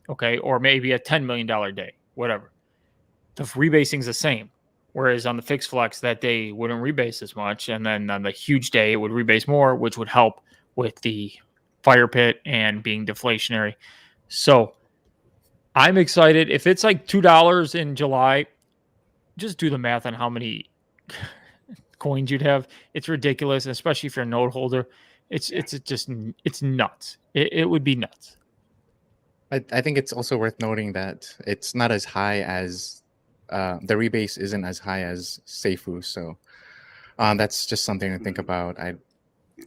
okay, or maybe a $10 million a day, whatever, the rebasing is the same. Whereas on the fixed flex that day wouldn't rebase as much. And then on the huge day, it would rebase more, which would help with the fire pit and being deflationary. So I'm excited. If it's like $2 in July, just do the math on how many coins you'd have. It's ridiculous, especially if you're a node holder. It's nuts. It would be nuts. I think it's also worth noting that it's not as high as the rebase isn't as high as Safuu. So that's just something to think about.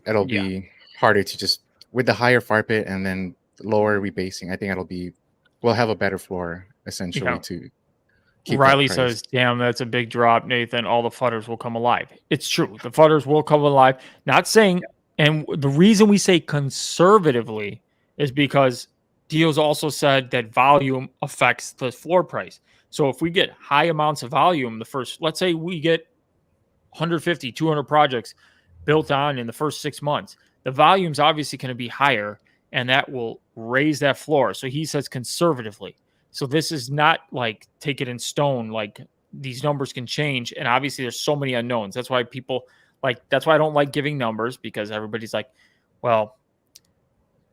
It'll be harder to just with the higher far pit and then lower rebasing. I think it'll be we'll have a better floor essentially Yeah. to keep that Riley price. says, "Damn, that's a big drop, Nathan. All the fudders will come alive." It's true. The fudders will come alive. Not saying, and the reason we say conservatively is because Dio's also said that volume affects the floor price. So if we get high amounts of volume, let's say we get 150, 200 projects built on in the first 6 months, the volume's obviously going to be higher, and that will raise that floor. So he says conservatively. So this is not like take it in stone. Like these numbers can change, and obviously there's so many unknowns. That's why that's why I don't like giving numbers, because everybody's like, well,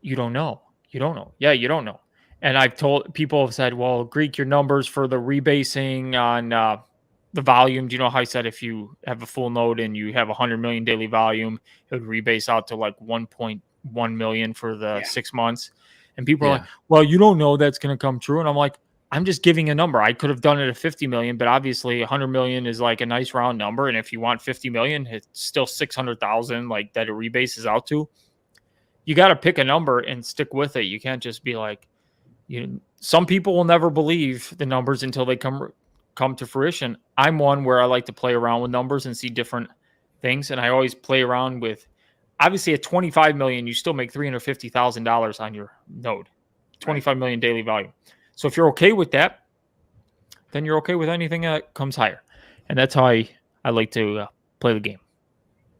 you don't know. You don't know. Yeah, you don't know. And I've told people have said, well, Greek, your numbers for the rebasing on the volume. Do you know how I said if you have a full node and you have 100 million daily volume, it would rebase out to like 1.1 million for the 6 months? And people are like, well, you don't know that's going to come true. And I'm like, I'm just giving a number. I could have done it at 50 million, but obviously 100 million is like a nice round number. And if you want 50 million, it's still 600,000 like that it rebases out to. You got to pick a number and stick with it. You can't just be like, some people will never believe the numbers until they come to fruition. I'm one where I like to play around with numbers and see different things. And I always play around with, obviously at 25 million, you still make $350,000 on your node, 25 million daily volume. So if you're okay with that, then you're okay with anything that comes higher. And that's how I like to play the game.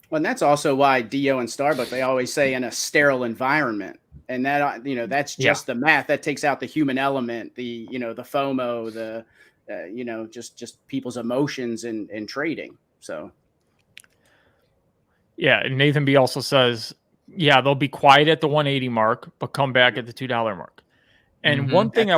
Well, and that's also why Dio and Starbucks, they always say in a sterile environment. And that, that's just the math that takes out the human element, the FOMO, the, just people's emotions in trading. So. Yeah. And Nathan B also says, they'll be quiet at the 180 mark, but come back at the $2 mark. And one thing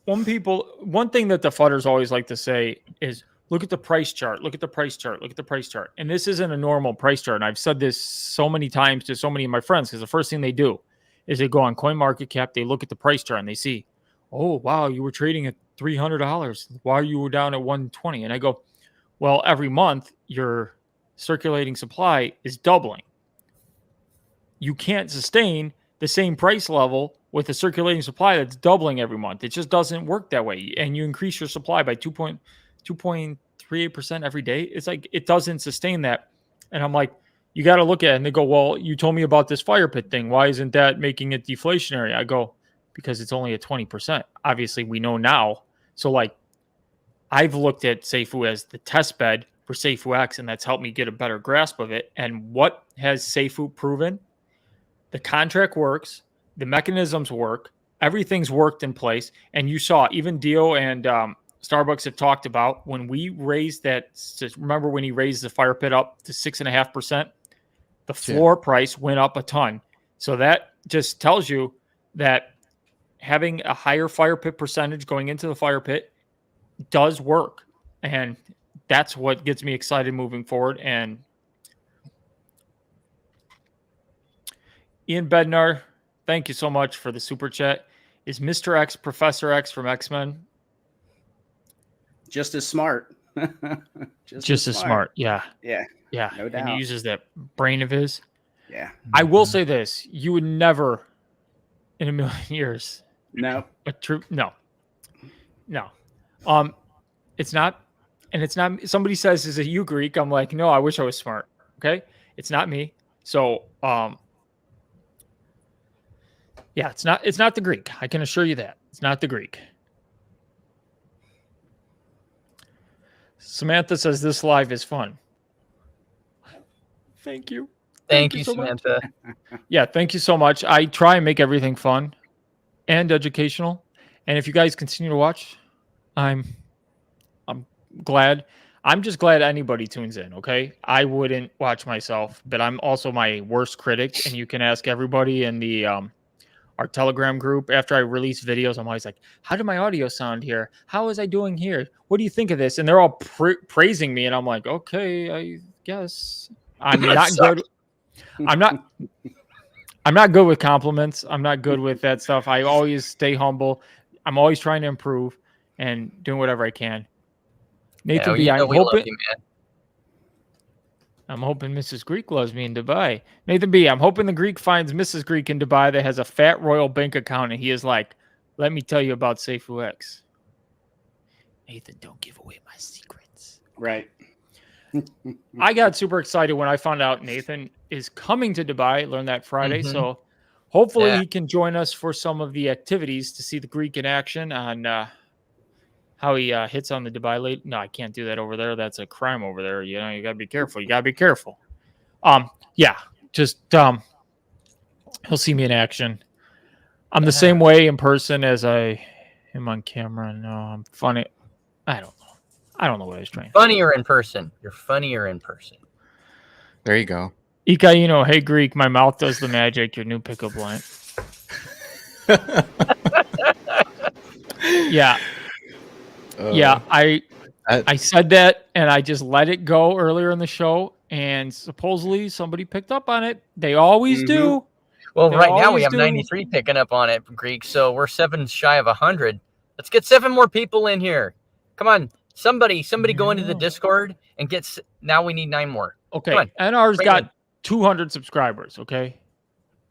one thing that the fudders always like to say is, look at the price chart, look at the price chart, look at the price chart. And this isn't a normal price chart. And I've said this so many times to so many of my friends, because the first thing they do is they go on CoinMarketCap, they look at the price chart and they see, oh, wow, you were trading at $300. Why you were down at 120? And I go, well, every month your circulating supply is doubling. You can't sustain the same price level with a circulating supply that's doubling every month. It just doesn't work that way. And you increase your supply by 2.38% every day. It's like, it doesn't sustain that. And I'm like, you got to look at it. And they go, well, you told me about this fire pit thing. Why isn't that making it deflationary? I go, because it's only at 20%. Obviously we know now. So like, I've looked at Safuu as the test bed for Safuu X, and that's helped me get a better grasp of it. And what has Safuu proven? The contract works, the mechanisms work, everything's worked in place. And you saw even Dio and Starbucks have talked about when we raised that. Remember when he raised the fire pit up to 6.5%, the floor price went up a ton. So that just tells you that having a higher fire pit percentage going into the fire pit does work. And that's what gets me excited moving forward. And Ian Bednar, thank you so much for the super chat. Is Mr. X Professor X from X-Men? Just as smart. just as smart. Yeah. Yeah. Yeah. No doubt. And he uses that brain of his. Yeah. I will say this. You would never in a million years. No. But true. No. It's not. And it's not. Somebody says, is it you, Greek? I'm like, no, I wish I was smart. Okay. It's not me. So, yeah, it's not the Greek. I can assure you that. It's not the Greek. Samantha says this live is fun. Thank you. Thank you, so Samantha. Yeah, thank you so much. I try and make everything fun and educational. And if you guys continue to watch, I'm glad. I'm just glad anybody tunes in, okay? I wouldn't watch myself, but I'm also my worst critic. And you can ask everybody in the our Telegram group. After I release videos, I'm always like, how did my audio sound here? How is I doing here? What do you think of this? And they're all praising me. And I'm like, okay, I guess I'm not good. I'm not good with compliments. I'm not good with that stuff. I always stay humble. I'm always trying to improve and doing whatever I can. Nathan B, I'm hoping Mrs. Greek loves me in Dubai. Nathan B, I'm hoping the Greek finds Mrs. Greek in Dubai that has a fat royal bank account, and he is like, let me tell you about Safuu X. Nathan, don't give away my secrets. Right. I got super excited when I found out Nathan is coming to Dubai. Learned that Friday. Mhm. So hopefully Yeah. he can join us for some of the activities to see the Greek in action on how he hits on the Dubai late. No, I can't do that over there. That's a crime over there. You know, you got to be careful. You got to be careful. Yeah, just he'll see me in action. I'm the same way in person as I am on camera. No, I'm funny. I don't know. I don't know what I was trying to say. Funnier in person. You're funnier in person. There you go. Ika, hey Greek, my mouth does the magic. Your new pickup line. Yeah. Yeah, I said that and I just let it go earlier in the show, and supposedly somebody picked up on it. They always do. Well, They right now we always have do. 93 picking up on it, Greek. So we're 7 shy of 100. Let's get 7 more people in here. Come on, somebody go into the Discord and get. Now we need 9 more. Okay, Come on, NR's bring got it 200 subscribers. Okay,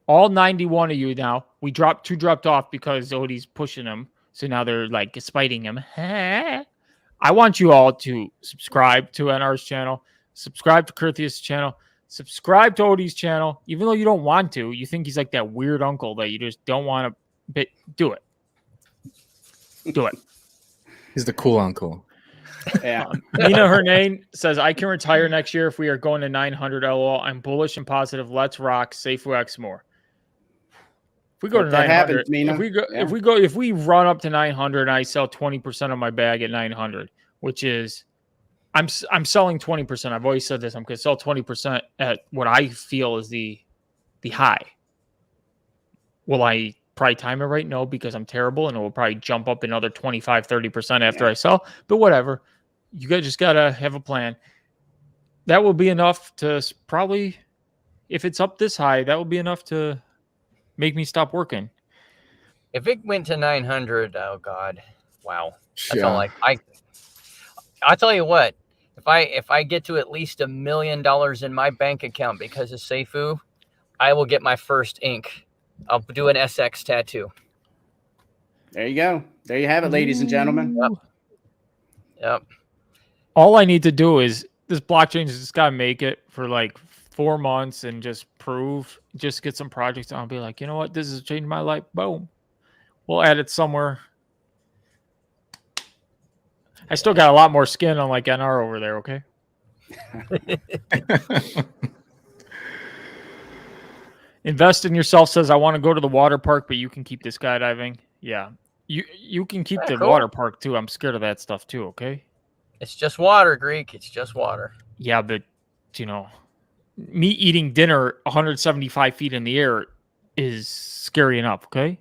all 91 of you now. We dropped off because Odie's pushing them, so now they're like spiting him. I want you all to subscribe to NR's channel, subscribe to Kurthius' channel, subscribe to Odie's channel. Even though you don't want to, you think he's like that weird uncle that you just don't want to. Do it. Do it. He's the cool uncle. Yeah. Nina Hernane says, I can retire next year if we are going to 900 LOL. I'm bullish and positive. Let's rock. Safuu X more. If we go Hope to that 900, happens, Nina. if we run up to 900 and I sell 20% of my bag at 900, which is I'm selling 20%. I've always said this. I'm going to sell 20% at what I feel is the high. Will I probably time it right? No, because I'm terrible and it will probably jump up another 25, 30% after I sell. But whatever. You guys just got to have a plan. That will be enough to probably, if it's up this high, that will be enough to make me stop working. If it went to 900, oh God, wow. That's Yeah. all I'll tell you what, if I get to at least $1 million in my bank account because of Safuu, I will get my first ink. I'll do an SX tattoo. There you go. There you have it, ladies and gentlemen. Yep. All I need to do is this blockchain just got to make it for like 4 months and just get some projects. And I'll be like, you know what? This has changed my life. Boom. We'll add it somewhere. I still got a lot more skin on like NR over there. Okay. Invest in yourself says, I want to go to the water park, but you can keep the skydiving. Yeah. You can keep the cool. water park too. I'm scared of that stuff too. Okay. It's just water, Greek. It's just water. Yeah, but me eating dinner 175 feet in the air is scary enough, okay?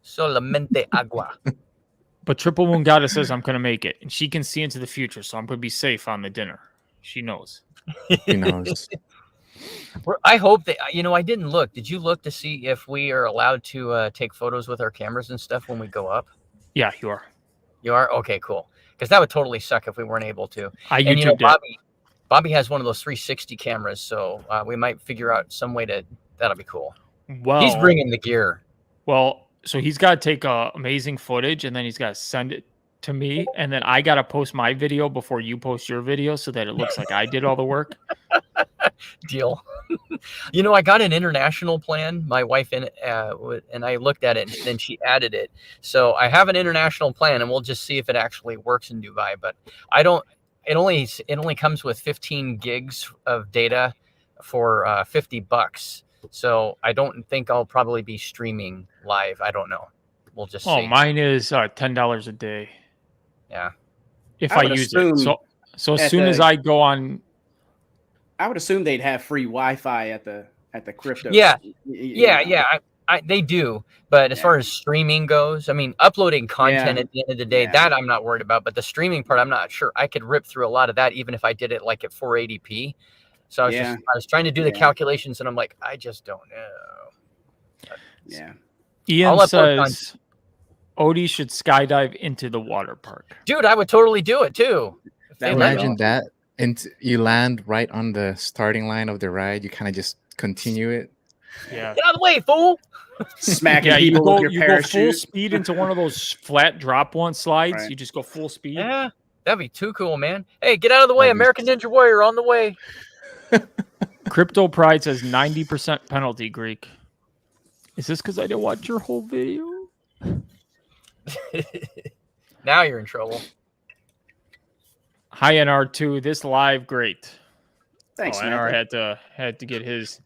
Solamente agua. But Triple Moon Goddess says I'm going to make it, and she can see into the future, so I'm going to be safe on the dinner. She knows. He knows. I hope that, I didn't look. Did you look to see if we are allowed to take photos with our cameras and stuff when we go up? Yeah, you are. You are? Okay, cool. Because that would totally suck if we weren't able to. And Bobby has one of those 360 cameras, so we might figure out some way that'll be cool. Well, he's bringing the gear. Well, so he's got to take amazing footage, and then he's got to send it to me, and then I got to post my video before you post your video so that it looks like I did all the work. Deal. I got an international plan. My wife and I looked at it, and then she added it. So I have an international plan, and we'll just see if it actually works in Dubai. But I don't. It only comes with 15 gigs of data for $50. So I don't think I'll probably be streaming live. I don't know. We'll just see. Mine is $10 a day. Yeah. If I use it. So as soon as I go on, I would assume they'd have free Wi-Fi at the crypto. Yeah. They do. But as far as streaming goes, uploading content at the end of the day, that I'm not worried about. But the streaming part, I'm not sure. I could rip through a lot of that, even if I did it like at 480p. So I was trying to do the calculations, and I'm like, I just don't know. Yeah. Ian says Odie should skydive into the water park. Dude, I would totally do it too. Imagine that. And you land right on the starting line of the ride. You kind of just continue it. Yeah. Get out of the way, fool. smacking Yeah, people with your you go full parachute. speed into one of those flat drop one slides. Right. You just go full speed. Yeah, that'd be too cool, man. Hey, get out of the way, That'd be- American Ninja Warrior on the way. Crypto Pride says 90% penalty, Greek. Is this because I didn't watch your whole video? Now you're in trouble. Hi NR2, this live great. Thanks, oh, man. NR had to get his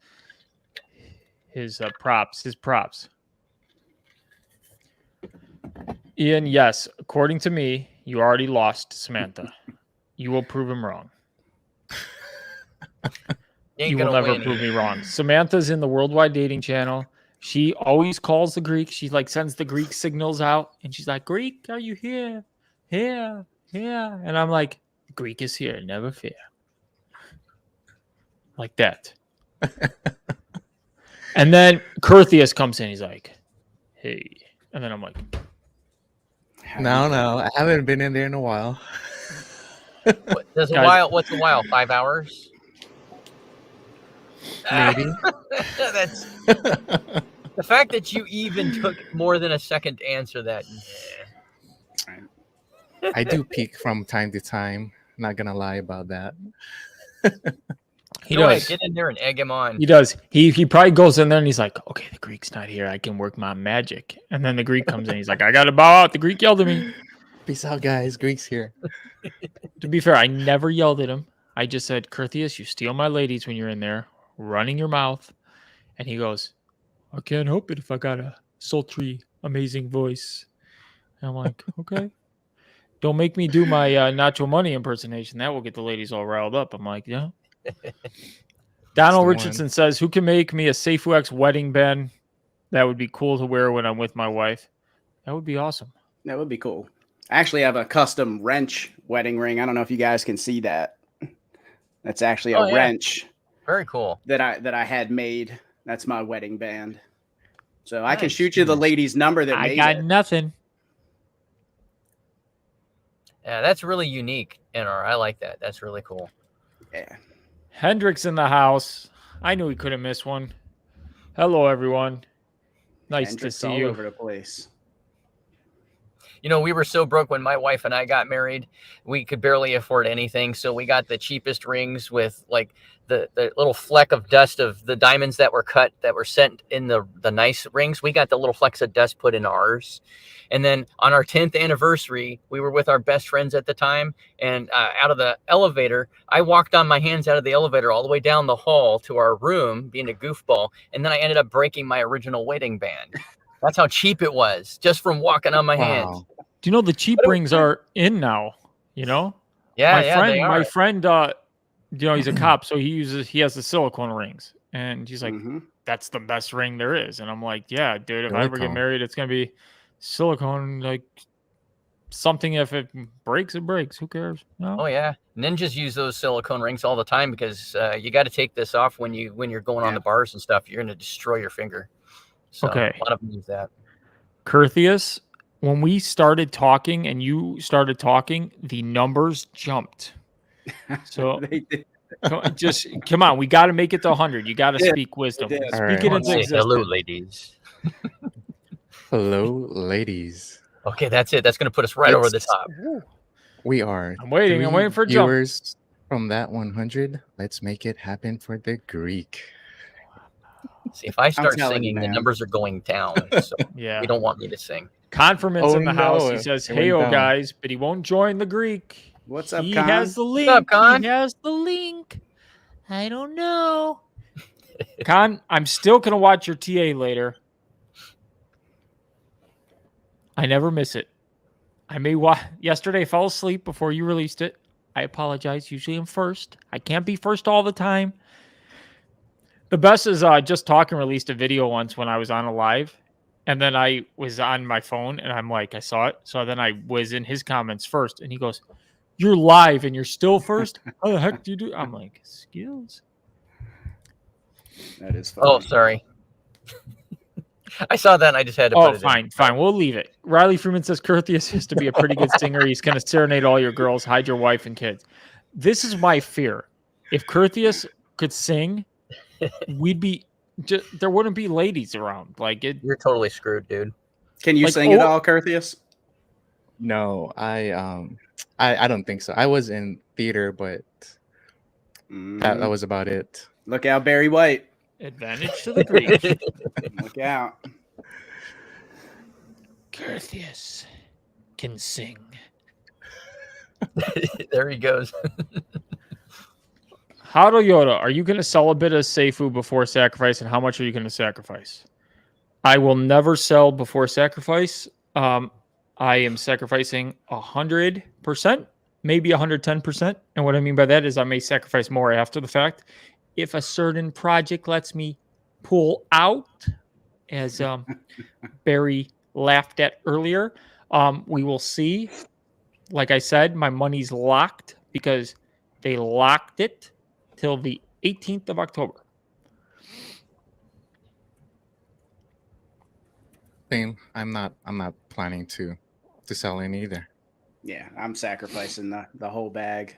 props. Ian, yes, according to me, you already lost Samantha. You will prove him wrong. You will never prove me wrong. Samantha's in the Worldwide Dating Channel. She always calls the Greek. She like sends the Greek signals out, and she's like, "Greek, are you here? Here, here." And I'm like, "Greek is here. Never fear." Like that. And then Curtheus comes in. He's like, "Hey," and then I'm like, No, I haven't been in there in a while. What's a Guys- while? 5 hours? Maybe. That's the fact that you even took more than a second to answer that. I do peek from time to time. Not gonna lie about that. he Go ahead, does. get in there and egg him on. He does. He probably goes in there and he's like, "Okay, the Greek's not here. I can work my magic." And then the Greek comes in. He's like, "I got to bow out." The Greek yelled at me. Peace out, guys. Greek's here. To be fair, I never yelled at him. I just said, "Curtheus, you steal my ladies when you're in there, running your mouth." And he goes, "I can't help it if I got a sultry, amazing voice." And I'm like, "Okay. Don't make me do my Nacho Money impersonation. That will get the ladies all riled up." I'm like, "Yeah." Donald the Richardson says, "Who can make me a Safuu X wedding band? That would be cool to wear when I'm with my wife." That would be awesome. That would be cool. I actually have a custom wrench wedding ring. I don't know if you guys can see that. That's actually a wrench Very cool. that I had made. That's my wedding band. So I can Nice. shoot you the lady's number that I made got it. nothing. Yeah, that's really unique, NR. I like that. That's really cool. Yeah. Hendrix in the house. I knew he couldn't miss one. Hello, everyone. Nice Hendrix to see all you. over the place. You know, we were so broke when my wife and I got married, we could barely afford anything. So we got the cheapest rings with like the little fleck of dust of the diamonds that were cut that were sent in the nice rings. We got the little flecks of dust put in ours. And then on our 10th anniversary, we were with our best friends at the time. And out of the elevator, I walked on my hands out of the elevator all the way down the hall to our room, being a goofball. And then I ended up breaking my original wedding band. That's how cheap it was, just from walking on my hands. Do you know the cheap rings are in now? You know, Yeah, my friend, you know, he's a cop, so he has the silicone rings, and he's like, "That's the best ring there is." And I'm like, "Yeah, dude, if I ever get Silicone. married, it's gonna be silicone, like something. If it breaks, it breaks. Who cares?" No? Oh yeah, ninjas use those silicone rings all the time because you got to take this off when you're going on the bars and stuff. You're going to destroy your finger. So Okay. a lot of them use that. Curtheus, when we started talking and you started talking, the numbers jumped. So They did. just come on, we got to make it to 100. You got to speak wisdom. They did. Speak All it right. into Say hello, existence. ladies. Hello, ladies. Okay, that's it. That's going to put us right over the Let's- top. We are. I'm waiting. I'm 3 waiting for a jump. viewers from that 100. Let's make it happen for the Greek. See, if I start telling you, singing, the man. numbers are going down. So Yeah. you don't want me to sing. Confirmance Oh, in the house. He no. says, It went "Hey, oh, down. guys," but he won't join the Greek. What's up, He Con? has the link. up, Con? He has the link. I don't know. Con, I'm still going to watch your TA later. I never miss it. I may yesterday I fell asleep before you released it. I apologize. Usually I'm first. I can't be first all the time. The best is Just Talking released a video once when I was on a live. And then I was on my phone and I'm like, I saw it. So then I was in his comments first. And he goes, "You're live and you're still first? How the heck do you do?" I'm like, skills. That is funny. Oh, sorry. I saw that and I just had to put it in. Fine. We'll leave it. Riley Freeman says Curtheus used to be a pretty good singer. He's going to serenade all your girls, hide your wife and kids. This is my fear. If Curtheus could sing, we'd be there wouldn't be ladies around. Like it. You're totally screwed, dude. Can you Like, sing it all, Curtheus? No, I don't think so. I was in theater, but that was about it. Look out, Barry White. Advantage to the Greek. Look out. Curtheus can sing. There he goes. How do Yoda? Are you going to sell a bit of Safuu before sacrifice, and how much are you going to sacrifice? I will never sell before sacrifice. I am sacrificing 100%, maybe 110%. And what I mean by that is I may sacrifice more after the fact. If a certain project lets me pull out, as Barry laughed at earlier, we will see. Like I said, my money's locked because they locked it till the 18th of October. Same. I'm not planning to sell any either. Yeah, I'm sacrificing the whole bag.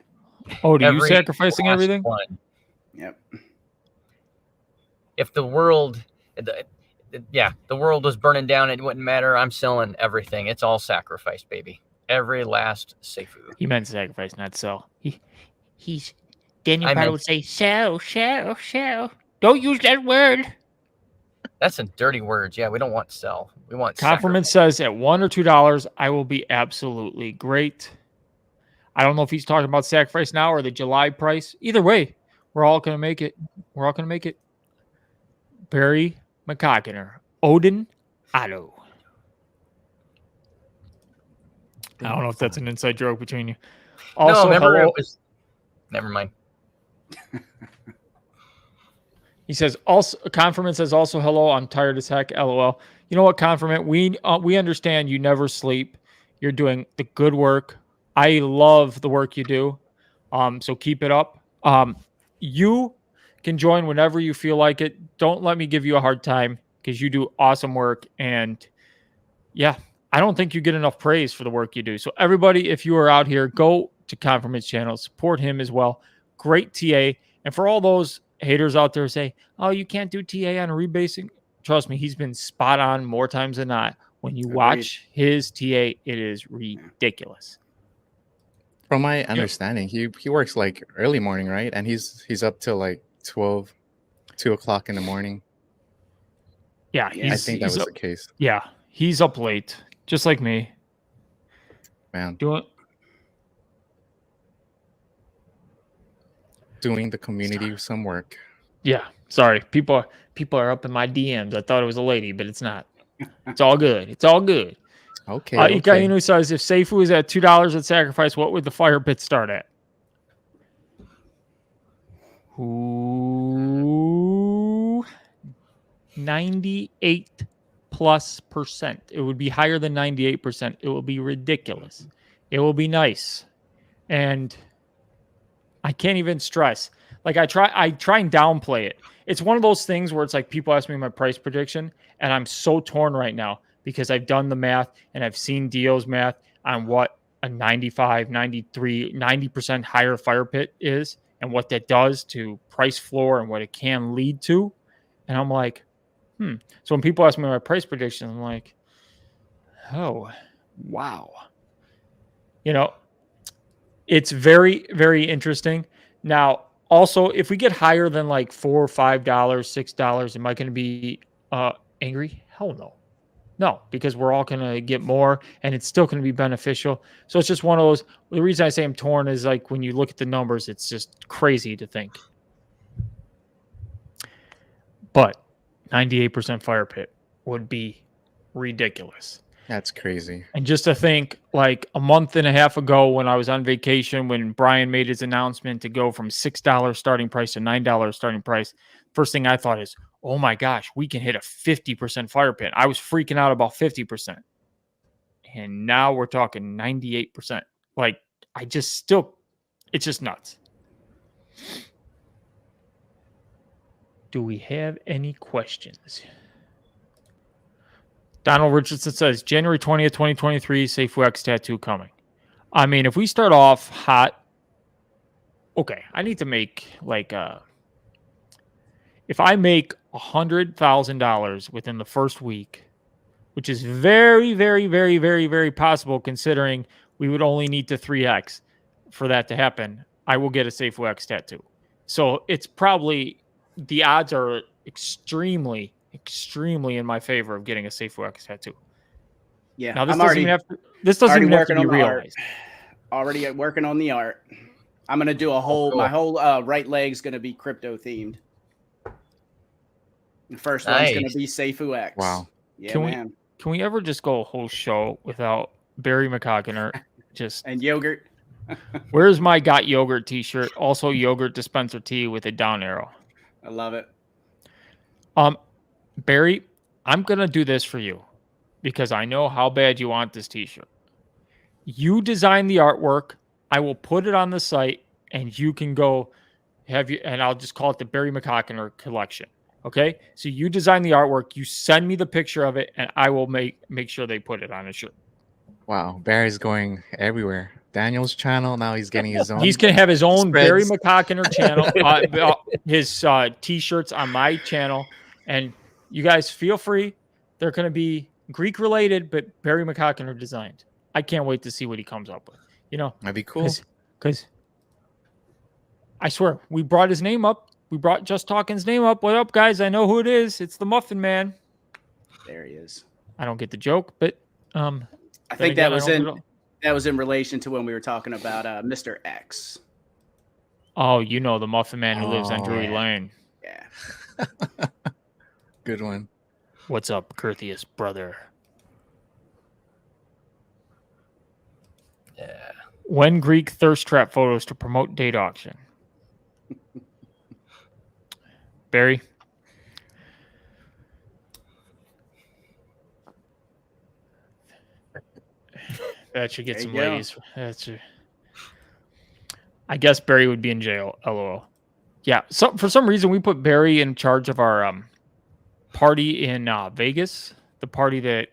Oh, do you sacrificing last everything? one. Yep. If the world, the world was burning down, it wouldn't matter. I'm selling everything. It's all sacrifice, baby. Every last Safuu. He meant sacrifice, not sell. He's Daniel probably would say sell. Don't use that word. That's some dirty words. Yeah, we don't want sell. We want Conferment says at $1 or $2, I will be absolutely great. I don't know if he's talking about sacrifice now or the July price. Either way, we're all going to make it. We're all going to make it. Barry McCockiner. Odin Otto. I don't know if that's an inside joke between you. Also, no, remember hello. it was. Never mind. He says also. Conferment says also hello. I'm tired as heck. LOL. You know what, Conferment? We understand you never sleep. You're doing the good work. I love the work you do. So keep it up. You can join whenever you feel like it. Don't let me give you a hard time because you do awesome work. And yeah, I don't think you get enough praise for the work you do. So everybody, if you are out here, go to Conferment's channel, support him as well. Great TA. And for all those haters out there say, oh, you can't do TA on a rebasing. Trust me, he's been spot on more times than not. When you watch his TA, it is ridiculous. From my understanding, he works like early morning, right? And he's up till like 2 o'clock in the morning. Yeah, I think that was the case. Yeah, he's up late, just like me. Man, Doing the community some work. Yeah, sorry. People are up in my DMs. I thought it was a lady, but it's not. It's all good. It's all good. Okay. Ikainu says, if Safuu is at $2 at sacrifice, what would the fire pit start at? Ooh, 98+%. It would be higher than 98%. It will be ridiculous. It will be nice. And I can't even stress. Like I try and downplay it. It's one of those things where it's like people ask me my price prediction, and I'm so torn right now because I've done the math and I've seen Dio's math on what a 95, 93, 90% higher fire pit is and what that does to price floor and what it can lead to. And I'm like, So when people ask me my price prediction, I'm like, oh, wow. You know, it's very, very interesting. Now, also, if we get higher than like $4 or $5, $6, am I going to be angry? Hell no. No, because we're all going to get more and it's still going to be beneficial. So it's just one of those. The reason I say I'm torn is like when you look at the numbers, it's just crazy to think. But 98% fire pit would be ridiculous. That's crazy. And just to think, like a month and a half ago when I was on vacation, when Brian made his announcement to go from $6 starting price to $9 starting price, first thing I thought is, oh my gosh, we can hit a 50% fire pit. I was freaking out about 50%. And now we're talking 98%. Like, it's just nuts. Do we have any questions? Donald Richardson says, January 20th, 2023, Safuu X tattoo coming. I mean, if we start off hot, okay, I need to make like If I make $100,000 within the first week, which is very, very, very, very, very possible considering we would only need to 3x for that to happen, I will get a Safuu X tattoo. So it's probably, the odds are extremely, extremely in my favor of getting a Safuu X tattoo. Yeah, Now this doesn't even have to be realized. Already working on the art. I'm gonna do a whole. cool. My whole right leg's gonna be crypto themed. The first one's gonna Nice. be Safuu X. Wow. Yeah, man. Can we ever just go a whole show without Barry McCockiner? Just And yogurt. where's my got yogurt t-shirt? Also yogurt dispenser tee with a down arrow. I love it. Barry, I'm gonna do this for you because I know how bad you want this t-shirt. You design the artwork. I will put it on the site, and you can go have you. And I'll just call it the Barry McCockiner collection. Okay, so you design the artwork. You send me the picture of it, and I will make sure they put it on a shirt. Wow, Barry's going everywhere. Daniel's channel, now he's getting his own. He's gonna have his own spreads. Barry McCockiner channel. His t-shirts on my channel, and you guys feel free. They're gonna be Greek related, but Barry McCockiner designed. I can't wait to see what he comes up with. You know, That'd be cool. Because I swear, we brought his name up. We brought Just Talking's name up. What up, guys? I know who it is. It's the Muffin Man. There he is. I don't get the joke, but I think that was in relation to when we were talking about Mr. X. Oh, you know the Muffin Man who lives on Drury Lane. Yeah. Good one. What's up, Curtheus brother? Yeah. When Greek thirst trap photos to promote date auction. Barry. That should get some ladies. I guess Barry would be in jail. LOL. Yeah. So for some reason we put Barry in charge of our party in Vegas, the party that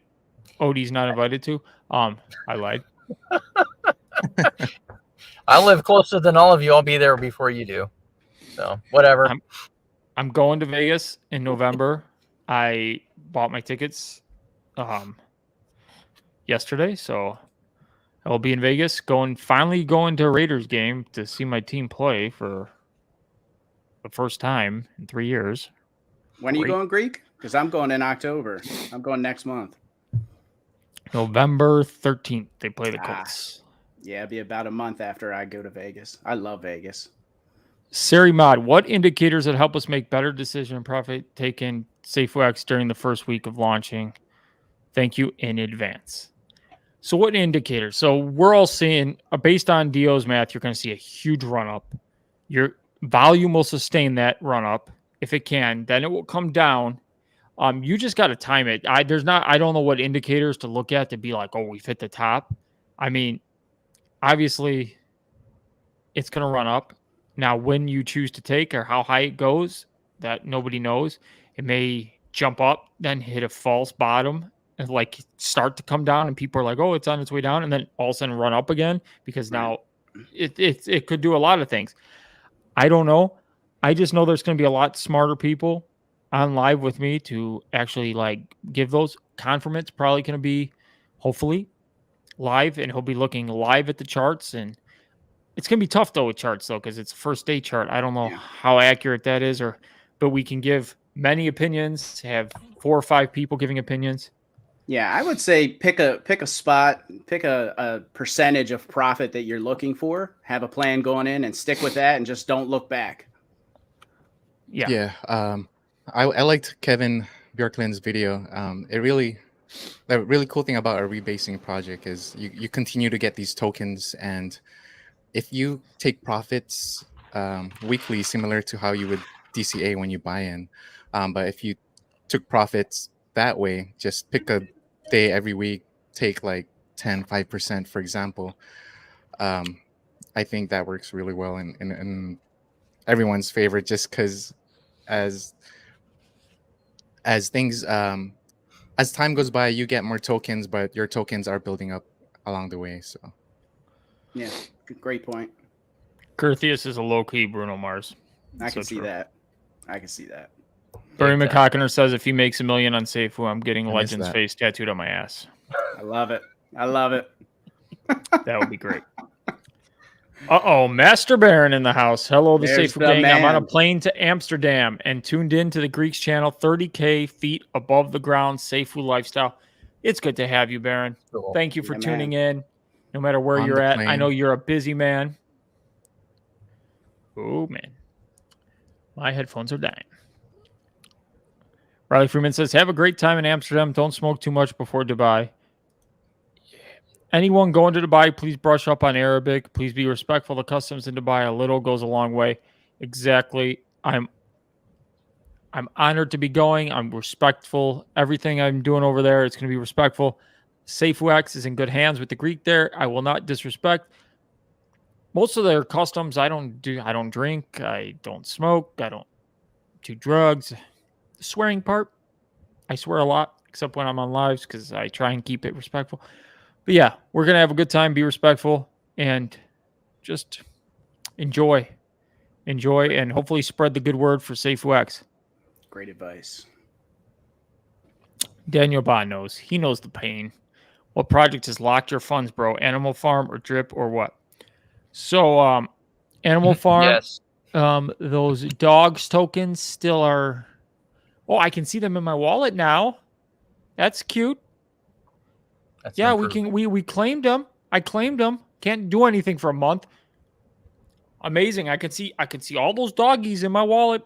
Odie's not invited to. I lied. I live closer than all of you. I'll be there before you do. So whatever. I'm going to Vegas in November. I bought my tickets yesterday, so I will be in Vegas finally going to a Raiders game to see my team play for the first time in 3 years. When are you going Greek? Because I'm going in October. I'm going next month. November 13th, they play the Colts. Yeah, it'll be about a month after I go to Vegas. I love Vegas. Sari Mod, what indicators that help us make better decision and profit taking Safuu X during the first week of launching? Thank you in advance. So what indicators? So we're all seeing, based on Dio's math, you're going to see a huge run up. Your volume will sustain that run up if it can. Then it will come down. You just got to time it. I don't know what indicators to look at to be like, oh, we've hit the top. I mean, obviously, it's going to run up. Now, when you choose to take or how high it goes, that nobody knows. It may jump up, then hit a false bottom, and like start to come down, and people are like, "Oh, it's on its way down," and then all of a sudden run up again because now it could do a lot of things. I don't know. I just know there's going to be a lot smarter people on live with me to actually like give those. Confirmance probably going to be hopefully live, and he'll be looking live at the charts. And it's going to be tough though with charts though, because it's a first day chart. I don't know how accurate that is, but we can give many opinions, have 4 or 5 people giving opinions. Yeah, I would say pick a spot, pick a percentage of profit that you're looking for, have a plan going in and stick with that and just don't look back. Yeah. Yeah. I liked Kevin Bjorklund's video. The really cool thing about a rebasing project is you continue to get these tokens, and if you take profits weekly, similar to how you would DCA when you buy in, but if you took profits that way, just pick a day every week, take like 5%, for example. I think that works really well in everyone's favor, just because as things as time goes by, you get more tokens, but your tokens are building up along the way. So yeah, great point. Curtheus is a low-key Bruno Mars. I can see that. Barry Big time. McCockiner says if he makes $1 million on Safuu, I'm getting I missed Legend's that. face tattooed on my ass. I love it. I love it. That would be great. Master Baron in the house. Hello, the There's Safuu the gang. I'm on a man. plane to Amsterdam and tuned in to the Greeks channel, 30K feet above the ground, Safuu lifestyle. It's good to have you, Baron. Cool. Thank you for Yeah, tuning in, no matter where On you're the at. I know plane. you're a busy man. Oh, man. My headphones are dying. Riley Freeman says, have a great time in Amsterdam. Don't smoke too much before Dubai. Anyone going to Dubai, please brush up on Arabic. Please be respectful of customs in Dubai. A little goes a long way. Exactly. I'm honored to be going. I'm respectful. Everything I'm doing over there, it's going to be respectful. Safuu X is in good hands with the Greek there. I will not disrespect. Most of their customs, I don't drink. I don't smoke. I don't do drugs. The swearing part, I swear a lot, except when I'm on lives because I try and keep it respectful. But yeah, we're going to have a good time, be respectful, and just enjoy, and hopefully spread the good word for Safuu X. Great advice. Daniel Bond knows. He knows the pain. What project has locked your funds, bro? Animal Farm or Drip or what? So, Animal Farm, Yes. those dogs tokens still are... Oh, I can see them in my wallet now. That's cute. That's Yeah, improvement. we claimed them. I claimed them. Can't do anything for a month. Amazing. I could see all those doggies in my wallet.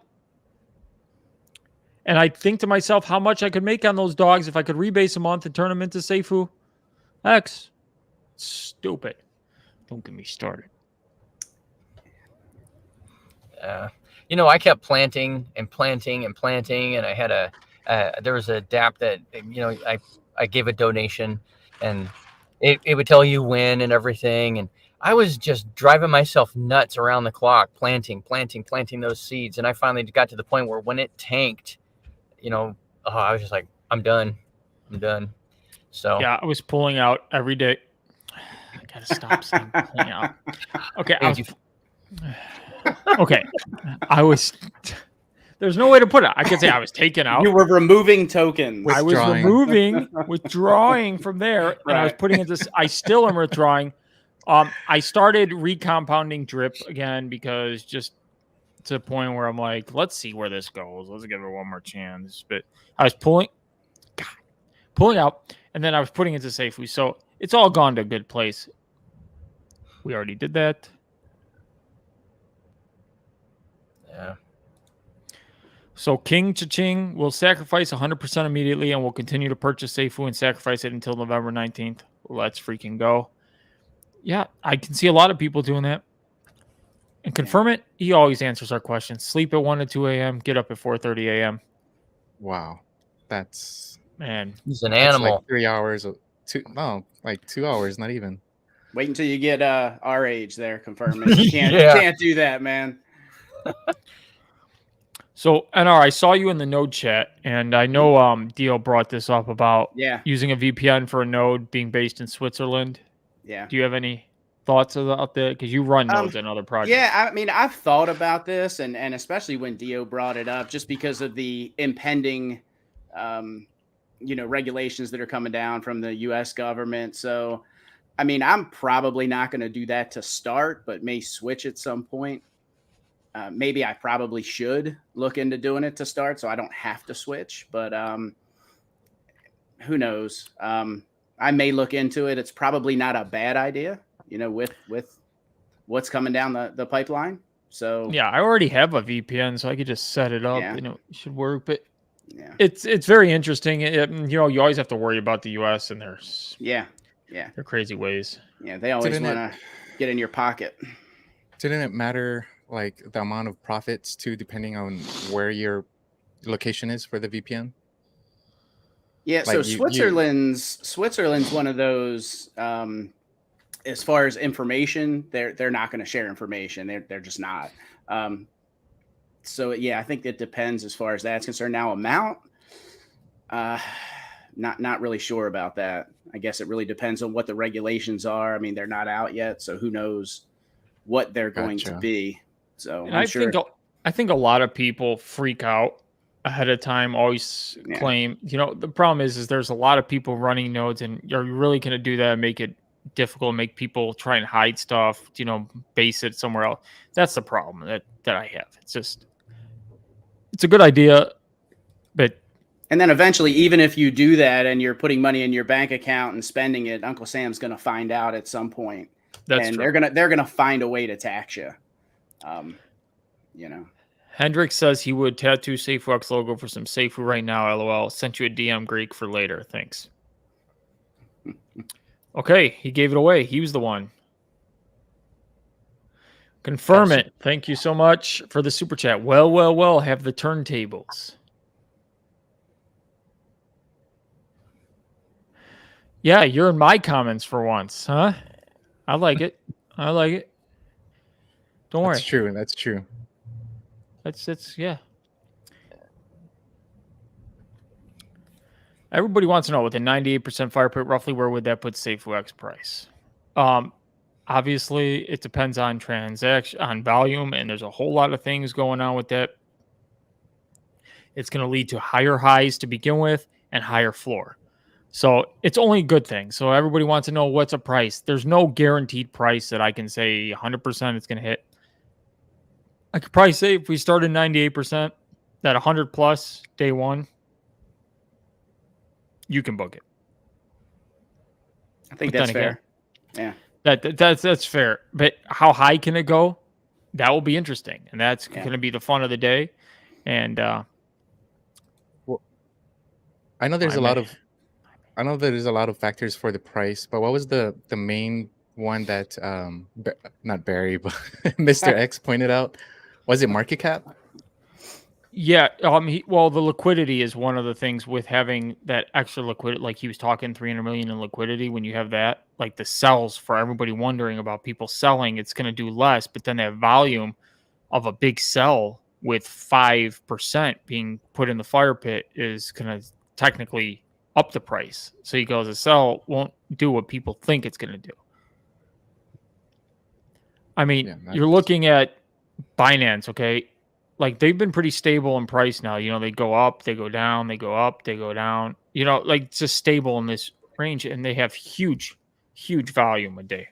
And I think to myself how much I could make on those dogs if I could rebase a month and turn them into Safuu X. Stupid. Don't get me started. I kept planting and planting and planting, and I had there was a DApp that I gave a donation, and it would tell you when and everything, and I was just driving myself nuts around the clock, planting those seeds, and I finally got to the point where when it tanked, I was just like, I'm done. So Yeah, I was pulling out every day. I gotta stop saying pulling out. Okay, I was. There's no way to put it. I could say I was taken out. You were removing tokens. I was Withdrawing. withdrawing from there, and I was putting it this. I still am withdrawing. I started recompounding Drip again because just to the point where I'm like, let's see where this goes. Let's give it one more chance. But I was pulling out, and then I was putting it to Safuu. So it's all gone to a good place. We already did that. yeah. So King Cha-Ching will sacrifice 100% immediately and will continue to purchase Safuu and sacrifice it until November 19th. Let's freaking go. Yeah, I can see a lot of people doing that. And Confirm It, he always answers our questions. Sleep at 1 to 2 a.m., get up at 4:30 a.m. Wow. That's... Man. He's an That's animal. like 3 hours. 2 hours, not even. Wait until you get our age there, Confirm It. You can't do that, man. So, NR, I saw you in the node chat, and I know Dio brought this up about using a VPN for a node being based in Switzerland. Yeah. Do you have any thoughts about that? Because you run nodes and other projects. Yeah, I mean, I've thought about this, and especially when Dio brought it up, just because of the impending, regulations that are coming down from the U.S. government. So, I mean, I'm probably not going to do that to start, but may switch at some point. Maybe I probably should look into doing it to start so I don't have to switch, but who knows? I may look into it. It's probably not a bad idea, with what's coming down the pipeline. So yeah, I already have a VPN, so I could just set it up. Yeah. It should work, but yeah, it's very interesting. You always have to worry about the U.S. and their crazy ways. Yeah, they always want to get in your pocket. Didn't it matter like the amount of profits too, depending on where your location is for the VPN? Yeah, Like so Switzerland's one of those. As far as information, they're not going to share information. They're just not. So yeah, I think it depends as far as that's concerned. Now amount, not really sure about that. I guess it really depends on what the regulations are. I mean, they're not out yet, so who knows what they're going to be. So I think a lot of people freak out. ahead of time. Always Yeah. claim, the problem is there's a lot of people running nodes, and you're really going to do that and make it difficult, make people try and hide stuff, base it somewhere else. That's the problem that I have. It's a good idea, but And then eventually, even if you do that and you're putting money in your bank account and spending it, Uncle Sam's going to find out at some point. that's and true. they're gonna find a way to tax you. Hendrix says he would tattoo Safuu logo for some Safuu right now. LOL. Sent you a DM, Greek, for later. Thanks. Okay, he gave it away. He was the one. Confirm it. Thank you so much for the super chat. Well. Have the turntables. Yeah, you're in my comments for once, huh? I like it. Don't worry. That's true. That's true. That's yeah. Everybody wants to know, with a 98% fire pit, roughly where would that put Safuu price? Obviously, it depends on on volume, and there's a whole lot of things going on with that. It's going to lead to higher highs to begin with and higher floor. So it's only a good thing. So everybody wants to know, what's a price. There's no guaranteed price that I can say 100% it's going to hit. I could probably say if we started 98%, that 100 plus day one, you can book it. I think that's fair. Yeah. That's fair. But how high can it go? That will be interesting. And that's going to be the fun of the day. And well, I know there's a lot of factors for the price, but what was the main one that not Barry, but Mr. X pointed out? Was it market cap? Yeah, the liquidity is one of the things with having that extra liquidity. Like he was talking 300 million in liquidity. When you have that, like the sells, for everybody wondering about people selling, it's going to do less. But then that volume of a big sell with 5% being put in the fire pit is going to technically up the price. So he goes, a sell won't do what people think it's going to do. I mean, you're looking at Binance, okay? Like they've been pretty stable in price now. They go up, they go down, they go up, they go down. Like just stable in this range, and they have huge volume a day.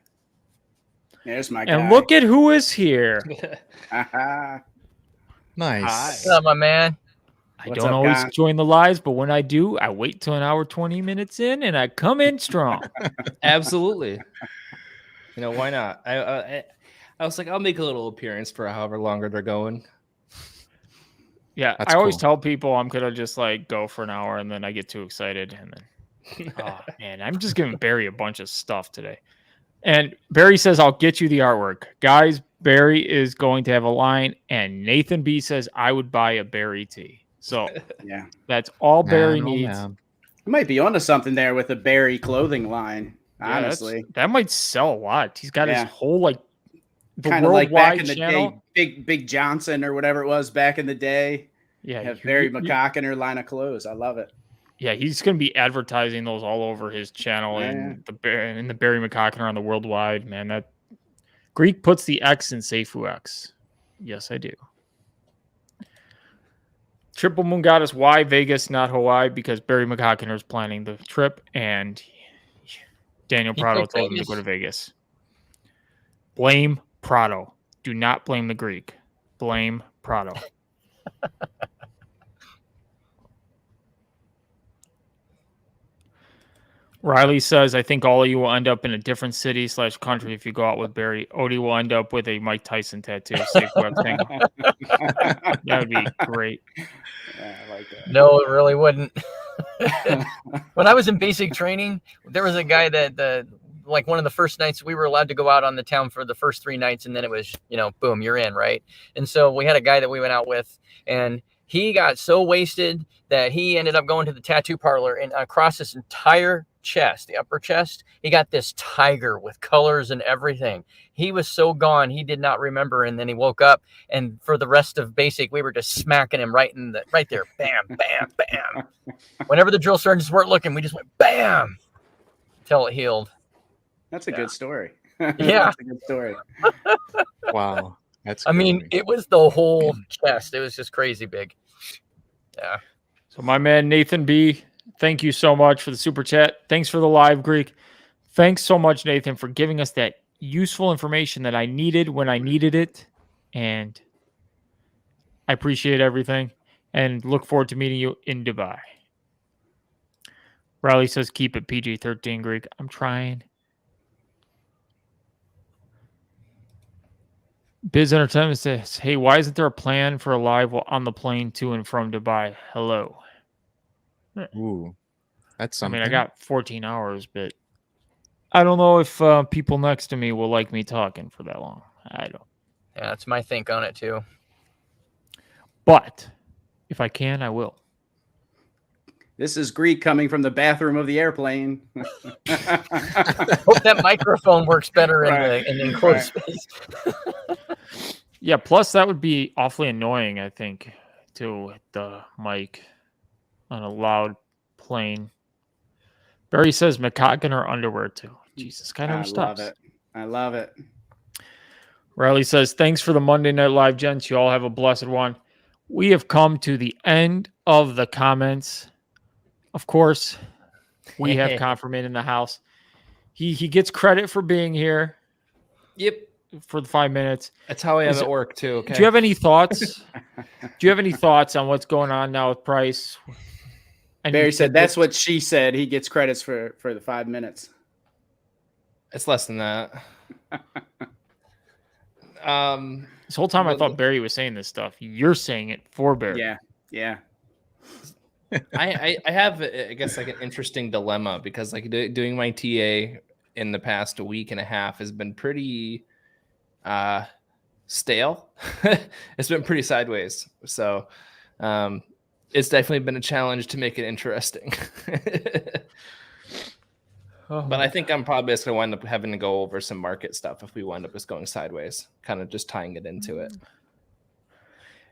There's my guy. And look at who is here. Nice. What's up, my man? I don't always join the lives, but when I do, I wait till an hour 20 minutes in, and I come in strong. Absolutely. Why not? I was like, I'll make a little appearance for however longer they're going. Yeah, That's I always cool. tell people I'm gonna just like go for an hour, and then I get too excited, and then oh man, I'm just giving Barry a bunch of stuff today. And Barry says, I'll get you the artwork. Guys, Barry is going to have a line, and Nathan B says I would buy a Barry tee. So yeah, that's all Barry needs. You might be onto something there with a Barry clothing line. Honestly, that might sell a lot. He's got his whole like the kind of like back in the channel. day, Big Johnson or whatever it was back in the day. Yeah, have Barry McCockiner line of clothes. I love it. Yeah, he's going to be advertising those all over his channel and the Barry McCockiner on the worldwide. Man, that Greek puts the X in Safuu. Yes, I do. Triple Moon Goddess, why Vegas, not Hawaii? Because Barry McCockiner is planning the trip, and Daniel Prado told him to go to Vegas. Blame Prado. Do not blame the Greek. Blame Prado. Riley says, I think all of you will end up in a different city / country if you go out with Barry. Odie will end up with a Mike Tyson tattoo. That would be great. Yeah, I like that. No, it really wouldn't. When I was in basic training, there was a guy that like one of the first nights we were allowed to go out on the town for the first 3 nights, and then it was, boom, you're in, right? And so we had a guy that we went out with, and he got so wasted that he ended up going to the tattoo parlor, and across his entire chest, the upper chest, he got this tiger with colors and everything. He was so gone, he did not remember. And then he woke up, and for the rest of basic, we were just smacking him right there. Bam, bam, bam. Whenever the drill sergeants weren't looking, we just went bam till it healed. That's a good story. Yeah. That's a good story. Wow. That's I mean, it was the whole chest. It was just crazy big. Yeah. So my man Nathan B, thank you so much for the super chat. Thanks for the live, Greek. Thanks so much, Nathan, for giving us that useful information that I needed when I needed it. And I appreciate everything and look forward to meeting you in Dubai. Riley says keep it PG-13, Greek. I'm trying. Biz Entertainment says, hey, why isn't there a plan for a live while on the plane to and from Dubai? Hello. Ooh, that's I something. mean, I got 14 hours, but I don't know if people next to me will like me talking for that long. I don't. Yeah, that's my think on it too. But if I can, I will. This is Greek coming from the bathroom of the airplane. Hope that microphone works better in the enclosed space. Yeah, plus that would be awfully annoying, I think, to hit the mic on a loud plane. Barry says McCoggin or underwear too. Jesus, kind of I stops. love it. I love it. Riley says, thanks for the Monday Night Live, gents. You all have a blessed one. We have come to the end of the comments. Of course, we have Confirmation in the house. He gets credit for being here. Yep. For the 5 minutes. That's how I am at work too. Okay. Do you have any thoughts? Do you have any thoughts on what's going on now with price? Barry said that's what she said. He gets credits for the 5 minutes. It's less than that. This whole time I thought Barry was saying this stuff. You're saying it for Barry. Yeah. I have, I guess, like an interesting dilemma because like doing my TA in the past week and a half has been pretty stale. It's been pretty sideways. So it's definitely been a challenge to make it interesting. But I think I'm probably just going to wind up having to go over some market stuff if we wind up just going sideways, kind of just tying it into it.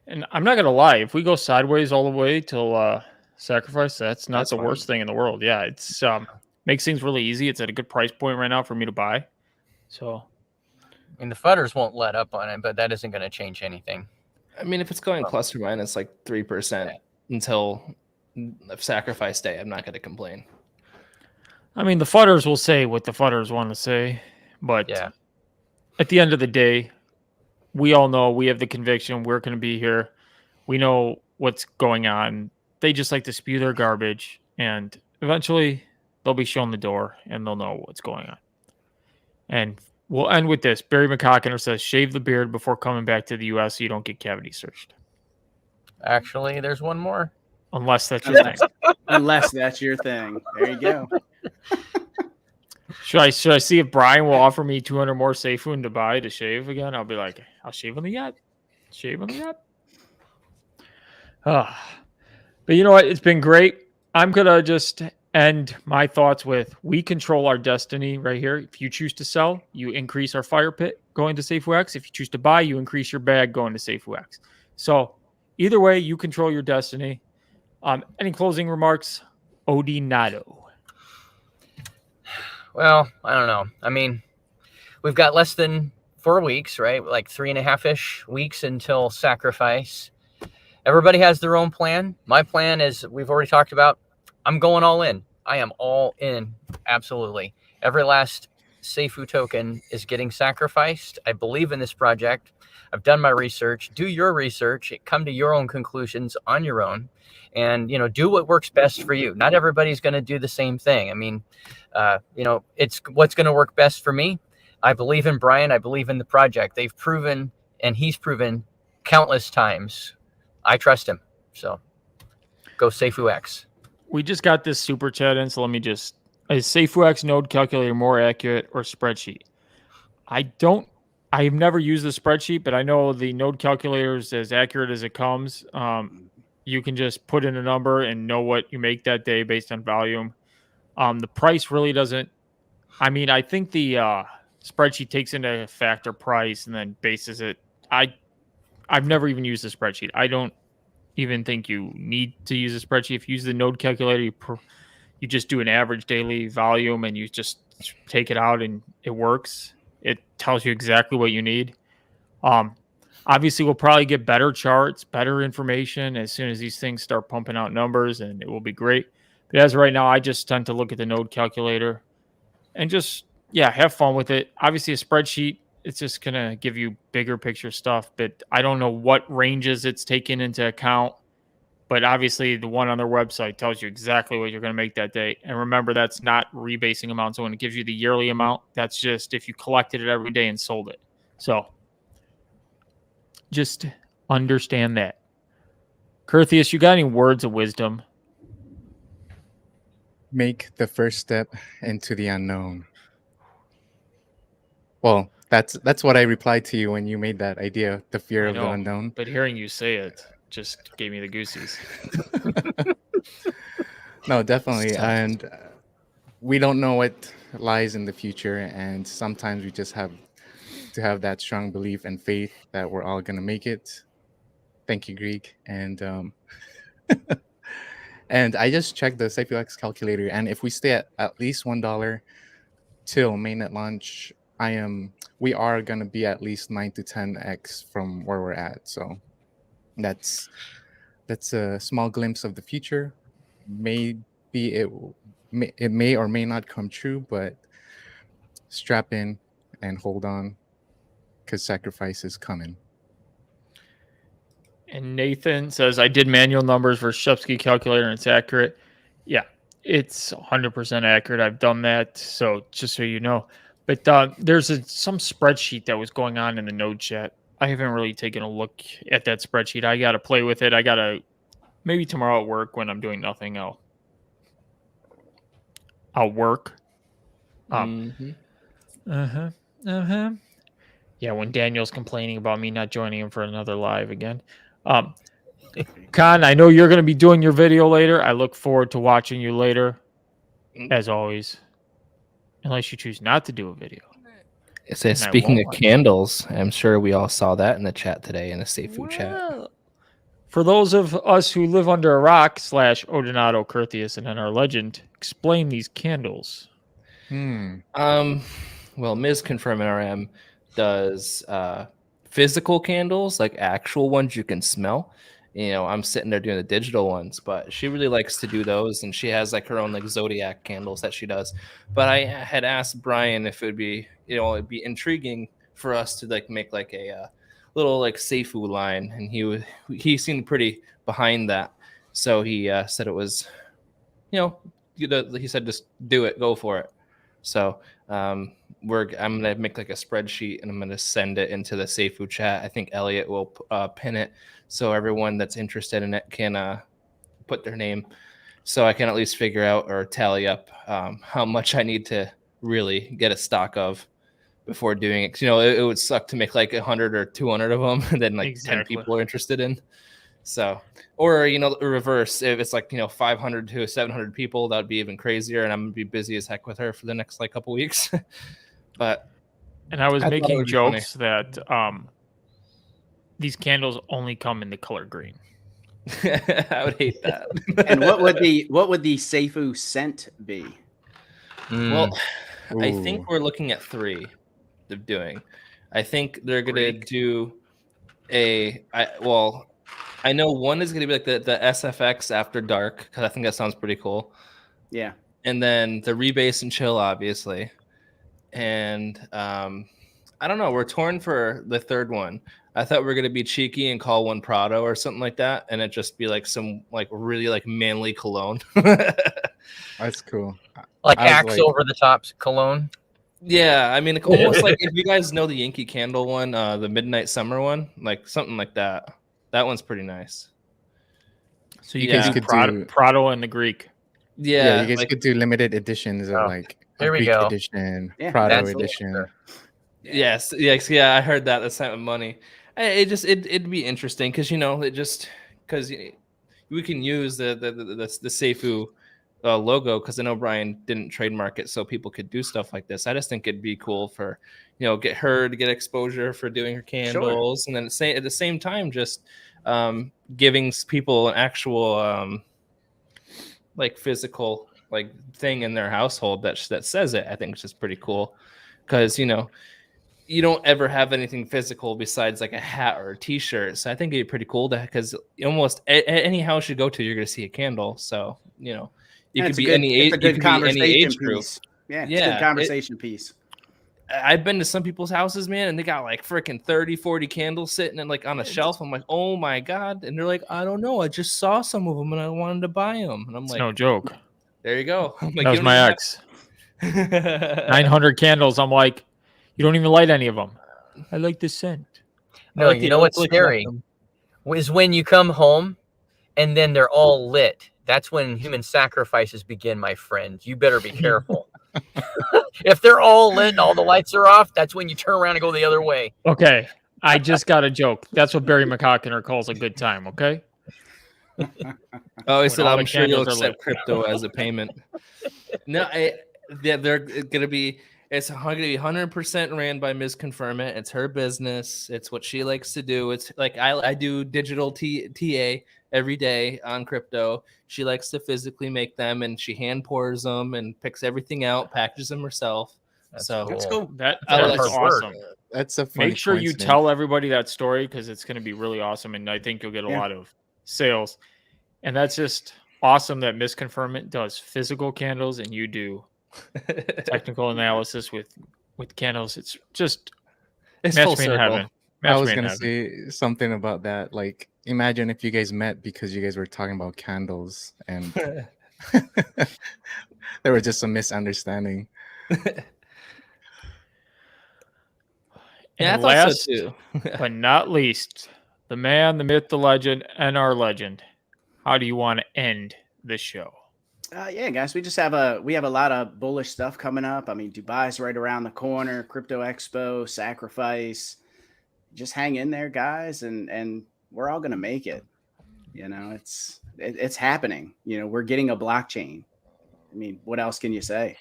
And I'm not going to lie. If we go sideways all the way till sacrifice, that's not the fine. worst thing in the world. Yeah, it's makes things really easy. It's at a good price point right now for me to buy. So, I mean, the fudders won't let up on it, but that isn't going to change anything. I mean, if it's going plus or minus like 3% until sacrifice day, I'm not going to complain. I mean, the fudders will say what the fudders want to say, but at the end of the day, we all know we have the conviction we're going to be here. We know what's going on. They just like to spew their garbage, and eventually they'll be shown the door, and they'll know what's going on. And we'll end with this. Barry McCockiner says, shave the beard before coming back to the U.S. so you don't get cavity searched. Actually, there's one more. Unless that's your thing. Unless that's your thing. There you go. Should I see if Brian will offer me 200 more Safuu in Dubai to shave again? I'll be like, I'll shave on the yacht. Shave on the yacht. But you know what? It's been great. I'm going to just end my thoughts with we control our destiny right here. If you choose to sell, you increase our fire pit going to Safuu X. If you choose to buy, you increase your bag going to Safuu X. So either way, you control your destiny. Any closing remarks? Odinado. Well, I don't know. I mean, we've got less than 4 weeks, right? Like 3.5-ish weeks until sacrifice. Everybody has their own plan. My plan is, we've already talked about, I'm going all in. I am all in. Absolutely. Every last Safuu token is getting sacrificed. I believe in this project. I've done my research. Do your research. Come to your own conclusions on your own. And, do what works best for you. Not everybody's going to do the same thing. I mean, it's what's going to work best for me. I believe in Brian. I believe in the project. They've proven, and he's proven countless times. I trust him. So go Safuu X. We just got this super chat in, so let me just... Is Safuu X node calculator more accurate or spreadsheet? I've never used the spreadsheet, but I know the node calculator is as accurate as it comes. You can just put in a number and know what you make that day based on volume. The price really doesn't... I mean, I think the spreadsheet takes into factor price and then bases it. I've never even used a spreadsheet. I don't even think you need to use a spreadsheet. If you use the node calculator, you just do an average daily volume and you just take it out and it works. It tells you exactly what you need. Obviously, we'll probably get better charts, better information as soon as these things start pumping out numbers, and it will be great. But as of right now, I just tend to look at the node calculator and just, yeah, have fun with it. Obviously, a spreadsheet, it's just going to give you bigger picture stuff, but I don't know what ranges it's taken into account. But obviously, the one on their website tells you exactly what you're going to make that day. And remember, that's not rebasing amount. So when it gives you the yearly amount, that's just if you collected it every day and sold it. So just understand that. Curtheus, you got any words of wisdom? Make the first step into the unknown. Well, that's what I replied to you when you made that idea, the fear I of the know, unknown. but hearing you say it just gave me the goosies. No, definitely. So- And we don't know what lies in the future. And sometimes we just have to have that strong belief and faith that we're all going to make it. Thank you, Greek. And and I just checked the Safuu calculator. And if we stay at least $1 till mainnet launch, we are going to be at least 9 to 10x from where we're at. So that's a small glimpse of the future. Maybe it may or may not come true, but strap in and hold on, because sacrifice is coming. And Nathan says, I did manual numbers for Shupsky calculator and it's accurate. Yeah, it's 100% accurate. I've done that. So just so you know. But there's some spreadsheet that was going on in the node chat. I haven't really taken a look at that spreadsheet. I got to play with it. I got to, maybe tomorrow at work when I'm doing nothing, I'll work. Yeah, when Daniel's complaining about me not joining him for another live again. Khan, I know you're going to be doing your video later. I look forward to watching you later, as always. Unless you choose not to do a video. It says, And I speaking won't of watch. candles, I'm sure we all saw that in the chat today, in the Safuu chat. Well, for those of us who live under a rock / Odonato, Curtheus, and then our legend, explain these candles. Well, Ms. Confirm RM does physical candles, like actual ones you can smell. You know, I'm sitting there doing the digital ones, but she really likes to do those, and she has like her own like zodiac candles that she does. But I had asked Brian if it would be, you know, it'd be intriguing for us to like make like a little like Safuu line, and he seemed pretty behind that, so he said it was, you know, he said just do it, go for it. So I'm gonna make like a spreadsheet and I'm gonna send it into the Safuu chat. I think Elliot will pin it so everyone that's interested in it can put their name, so I can at least figure out or tally up how much I need to really get a stock of before doing it. 'Cause, you know, it would suck to make like 100 or 200 of them and then like Exactly. 10 people are interested in. So, or, you know, reverse, if it's like, you know, 500 to 700 people, that would be even crazier. And I'm gonna be busy as heck with her for the next like couple weeks. But And I was I thought it making would be funny. jokes that these candles only come in the color green. I would hate that. And what would the Safuu scent be? Well, I Ooh. think we're looking at 3 they're doing. I think they're gonna Greek. do I know one is gonna be like the SFX After Dark, because I think that sounds pretty cool. Yeah. And then the Rebase and Chill, obviously. And I don't know, we're torn for the third one. I thought we were gonna be cheeky and call one Prado or something like that, and it just be like some like really like manly cologne. That's cool. Like I was Axe like- over the top cologne. Yeah, I mean, like, almost like if you guys know the Yankee Candle one, the Midnight Summer one, like something like that. That one's pretty nice. So you Yeah. can do Could Prado, do- Prado and the Greek. Yeah, you guys like, could do limited editions of Oh, like here we Greek go. edition, Yeah, Prado that's- edition. yes, yeah, I heard that. That's not money. It'd be interesting because, you know, because we can use the Safuu logo, because I know Brian didn't trademark it, so people could do stuff like this. I just think it'd be cool for, you know, get her to get exposure for doing her candles, and then at the same time just giving people an actual like physical like thing in their household that says it. I think it's just pretty cool, because, you know, you don't ever have anything physical besides like a hat or a t-shirt. So I think it'd be pretty cool because almost any house you go to, you're going to see a candle. So, you know, you And could be any age, it's a good you could be any conversation age group. piece. Yeah, it's a good conversation piece. I've been to some people's houses, man, and they got like freaking 30, 40 candles sitting and like on a shelf. I'm like, oh my God. And they're like, I don't know. I just saw some of them and I wanted to buy them. And I'm like, No joke. there you go. I'm like, That was my ex. 900 candles. I'm like, you don't even light any of them. I like the scent. No, you know what's scary is when you come home and then they're all lit. That's when human sacrifices begin, my friend. You better be careful. If they're all lit and all the lights are off, that's when you turn around and go the other way. Okay. I just got a joke. That's what Barry McCockiner calls a good time, okay? Oh, he said, all I'm the sure you'll candles are accept crypto as a payment. No, they're going to be, it's going to be 100% ran by Ms. Confirm It. It's her business. It's what she likes to do. It's like I do digital TA every day on crypto. She likes to physically make them, and she hand pours them and picks everything out, packages them herself. That's so cool. That's cool. That's hard awesome. work. That's a funny Make sure you coincidence. tell everybody that story because it's going to be really awesome, and I think you'll get a lot of sales. And that's just awesome that Misconfirm It does physical candles and you do technical analysis with candles. It's just It's match full made in circle. heaven. I Match was made in gonna heaven. say something about that. Like, imagine if you guys met because you guys were talking about candles and there was just some misunderstanding. Yeah, I And thought last so too. but not least, the man, the myth, the legend, and our legend. How do you want to end this show? Yeah, guys, we have a lot of bullish stuff coming up. I mean, Dubai's right around the corner, Crypto Expo, Sacrifice. Just hang in there, guys, and we're all gonna make it. You know, it's happening. You know, we're getting a blockchain. I mean, what else can you say?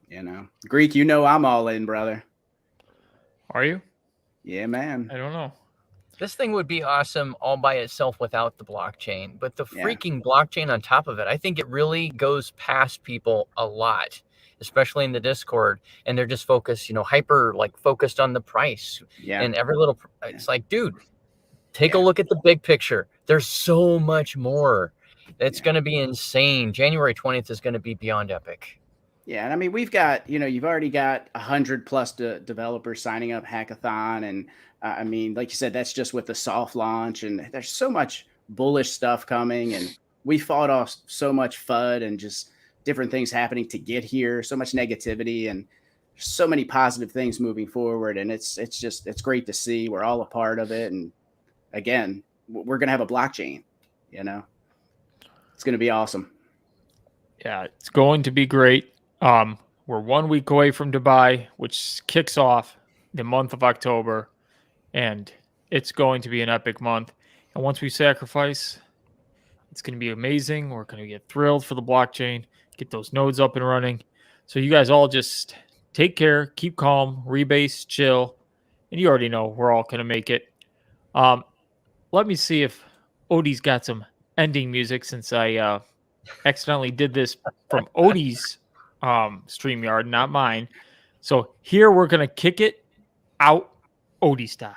You know, Greek, you know I'm all in, brother. Are you? Yeah, man. I don't know. This thing would be awesome all by itself without the blockchain, but the Yeah. freaking blockchain on top of it, I think it really goes past people a lot, especially in the Discord. And they're just focused, hyper focused on the price Yeah. and every little, it's like, dude, take a look at the big picture. There's so much more. It's going to be insane. January 20th is going to be beyond epic. Yeah, and I mean, we've got, you've already got 100+ developers signing up hackathon. And I mean, like you said, that's just with the soft launch. And there's so much bullish stuff coming. And we fought off so much FUD and just different things happening to get here, so much negativity and so many positive things moving forward. And it's great to see. We're all a part of it. And again, we're going to have a blockchain, it's going to be awesome. Yeah, it's going to be great. We're 1 week away from Dubai, which kicks off the month of October, and it's going to be an epic month. And once we sacrifice, it's going to be amazing. We're going to get thrilled for the blockchain, get those nodes up and running. So you guys all just take care, keep calm, rebase, chill, and you already know we're all going to make it. Let me see if Odie's got some ending music since I accidentally did this from Odie's StreamYard, not mine. So here we're going to kick it out Odie style.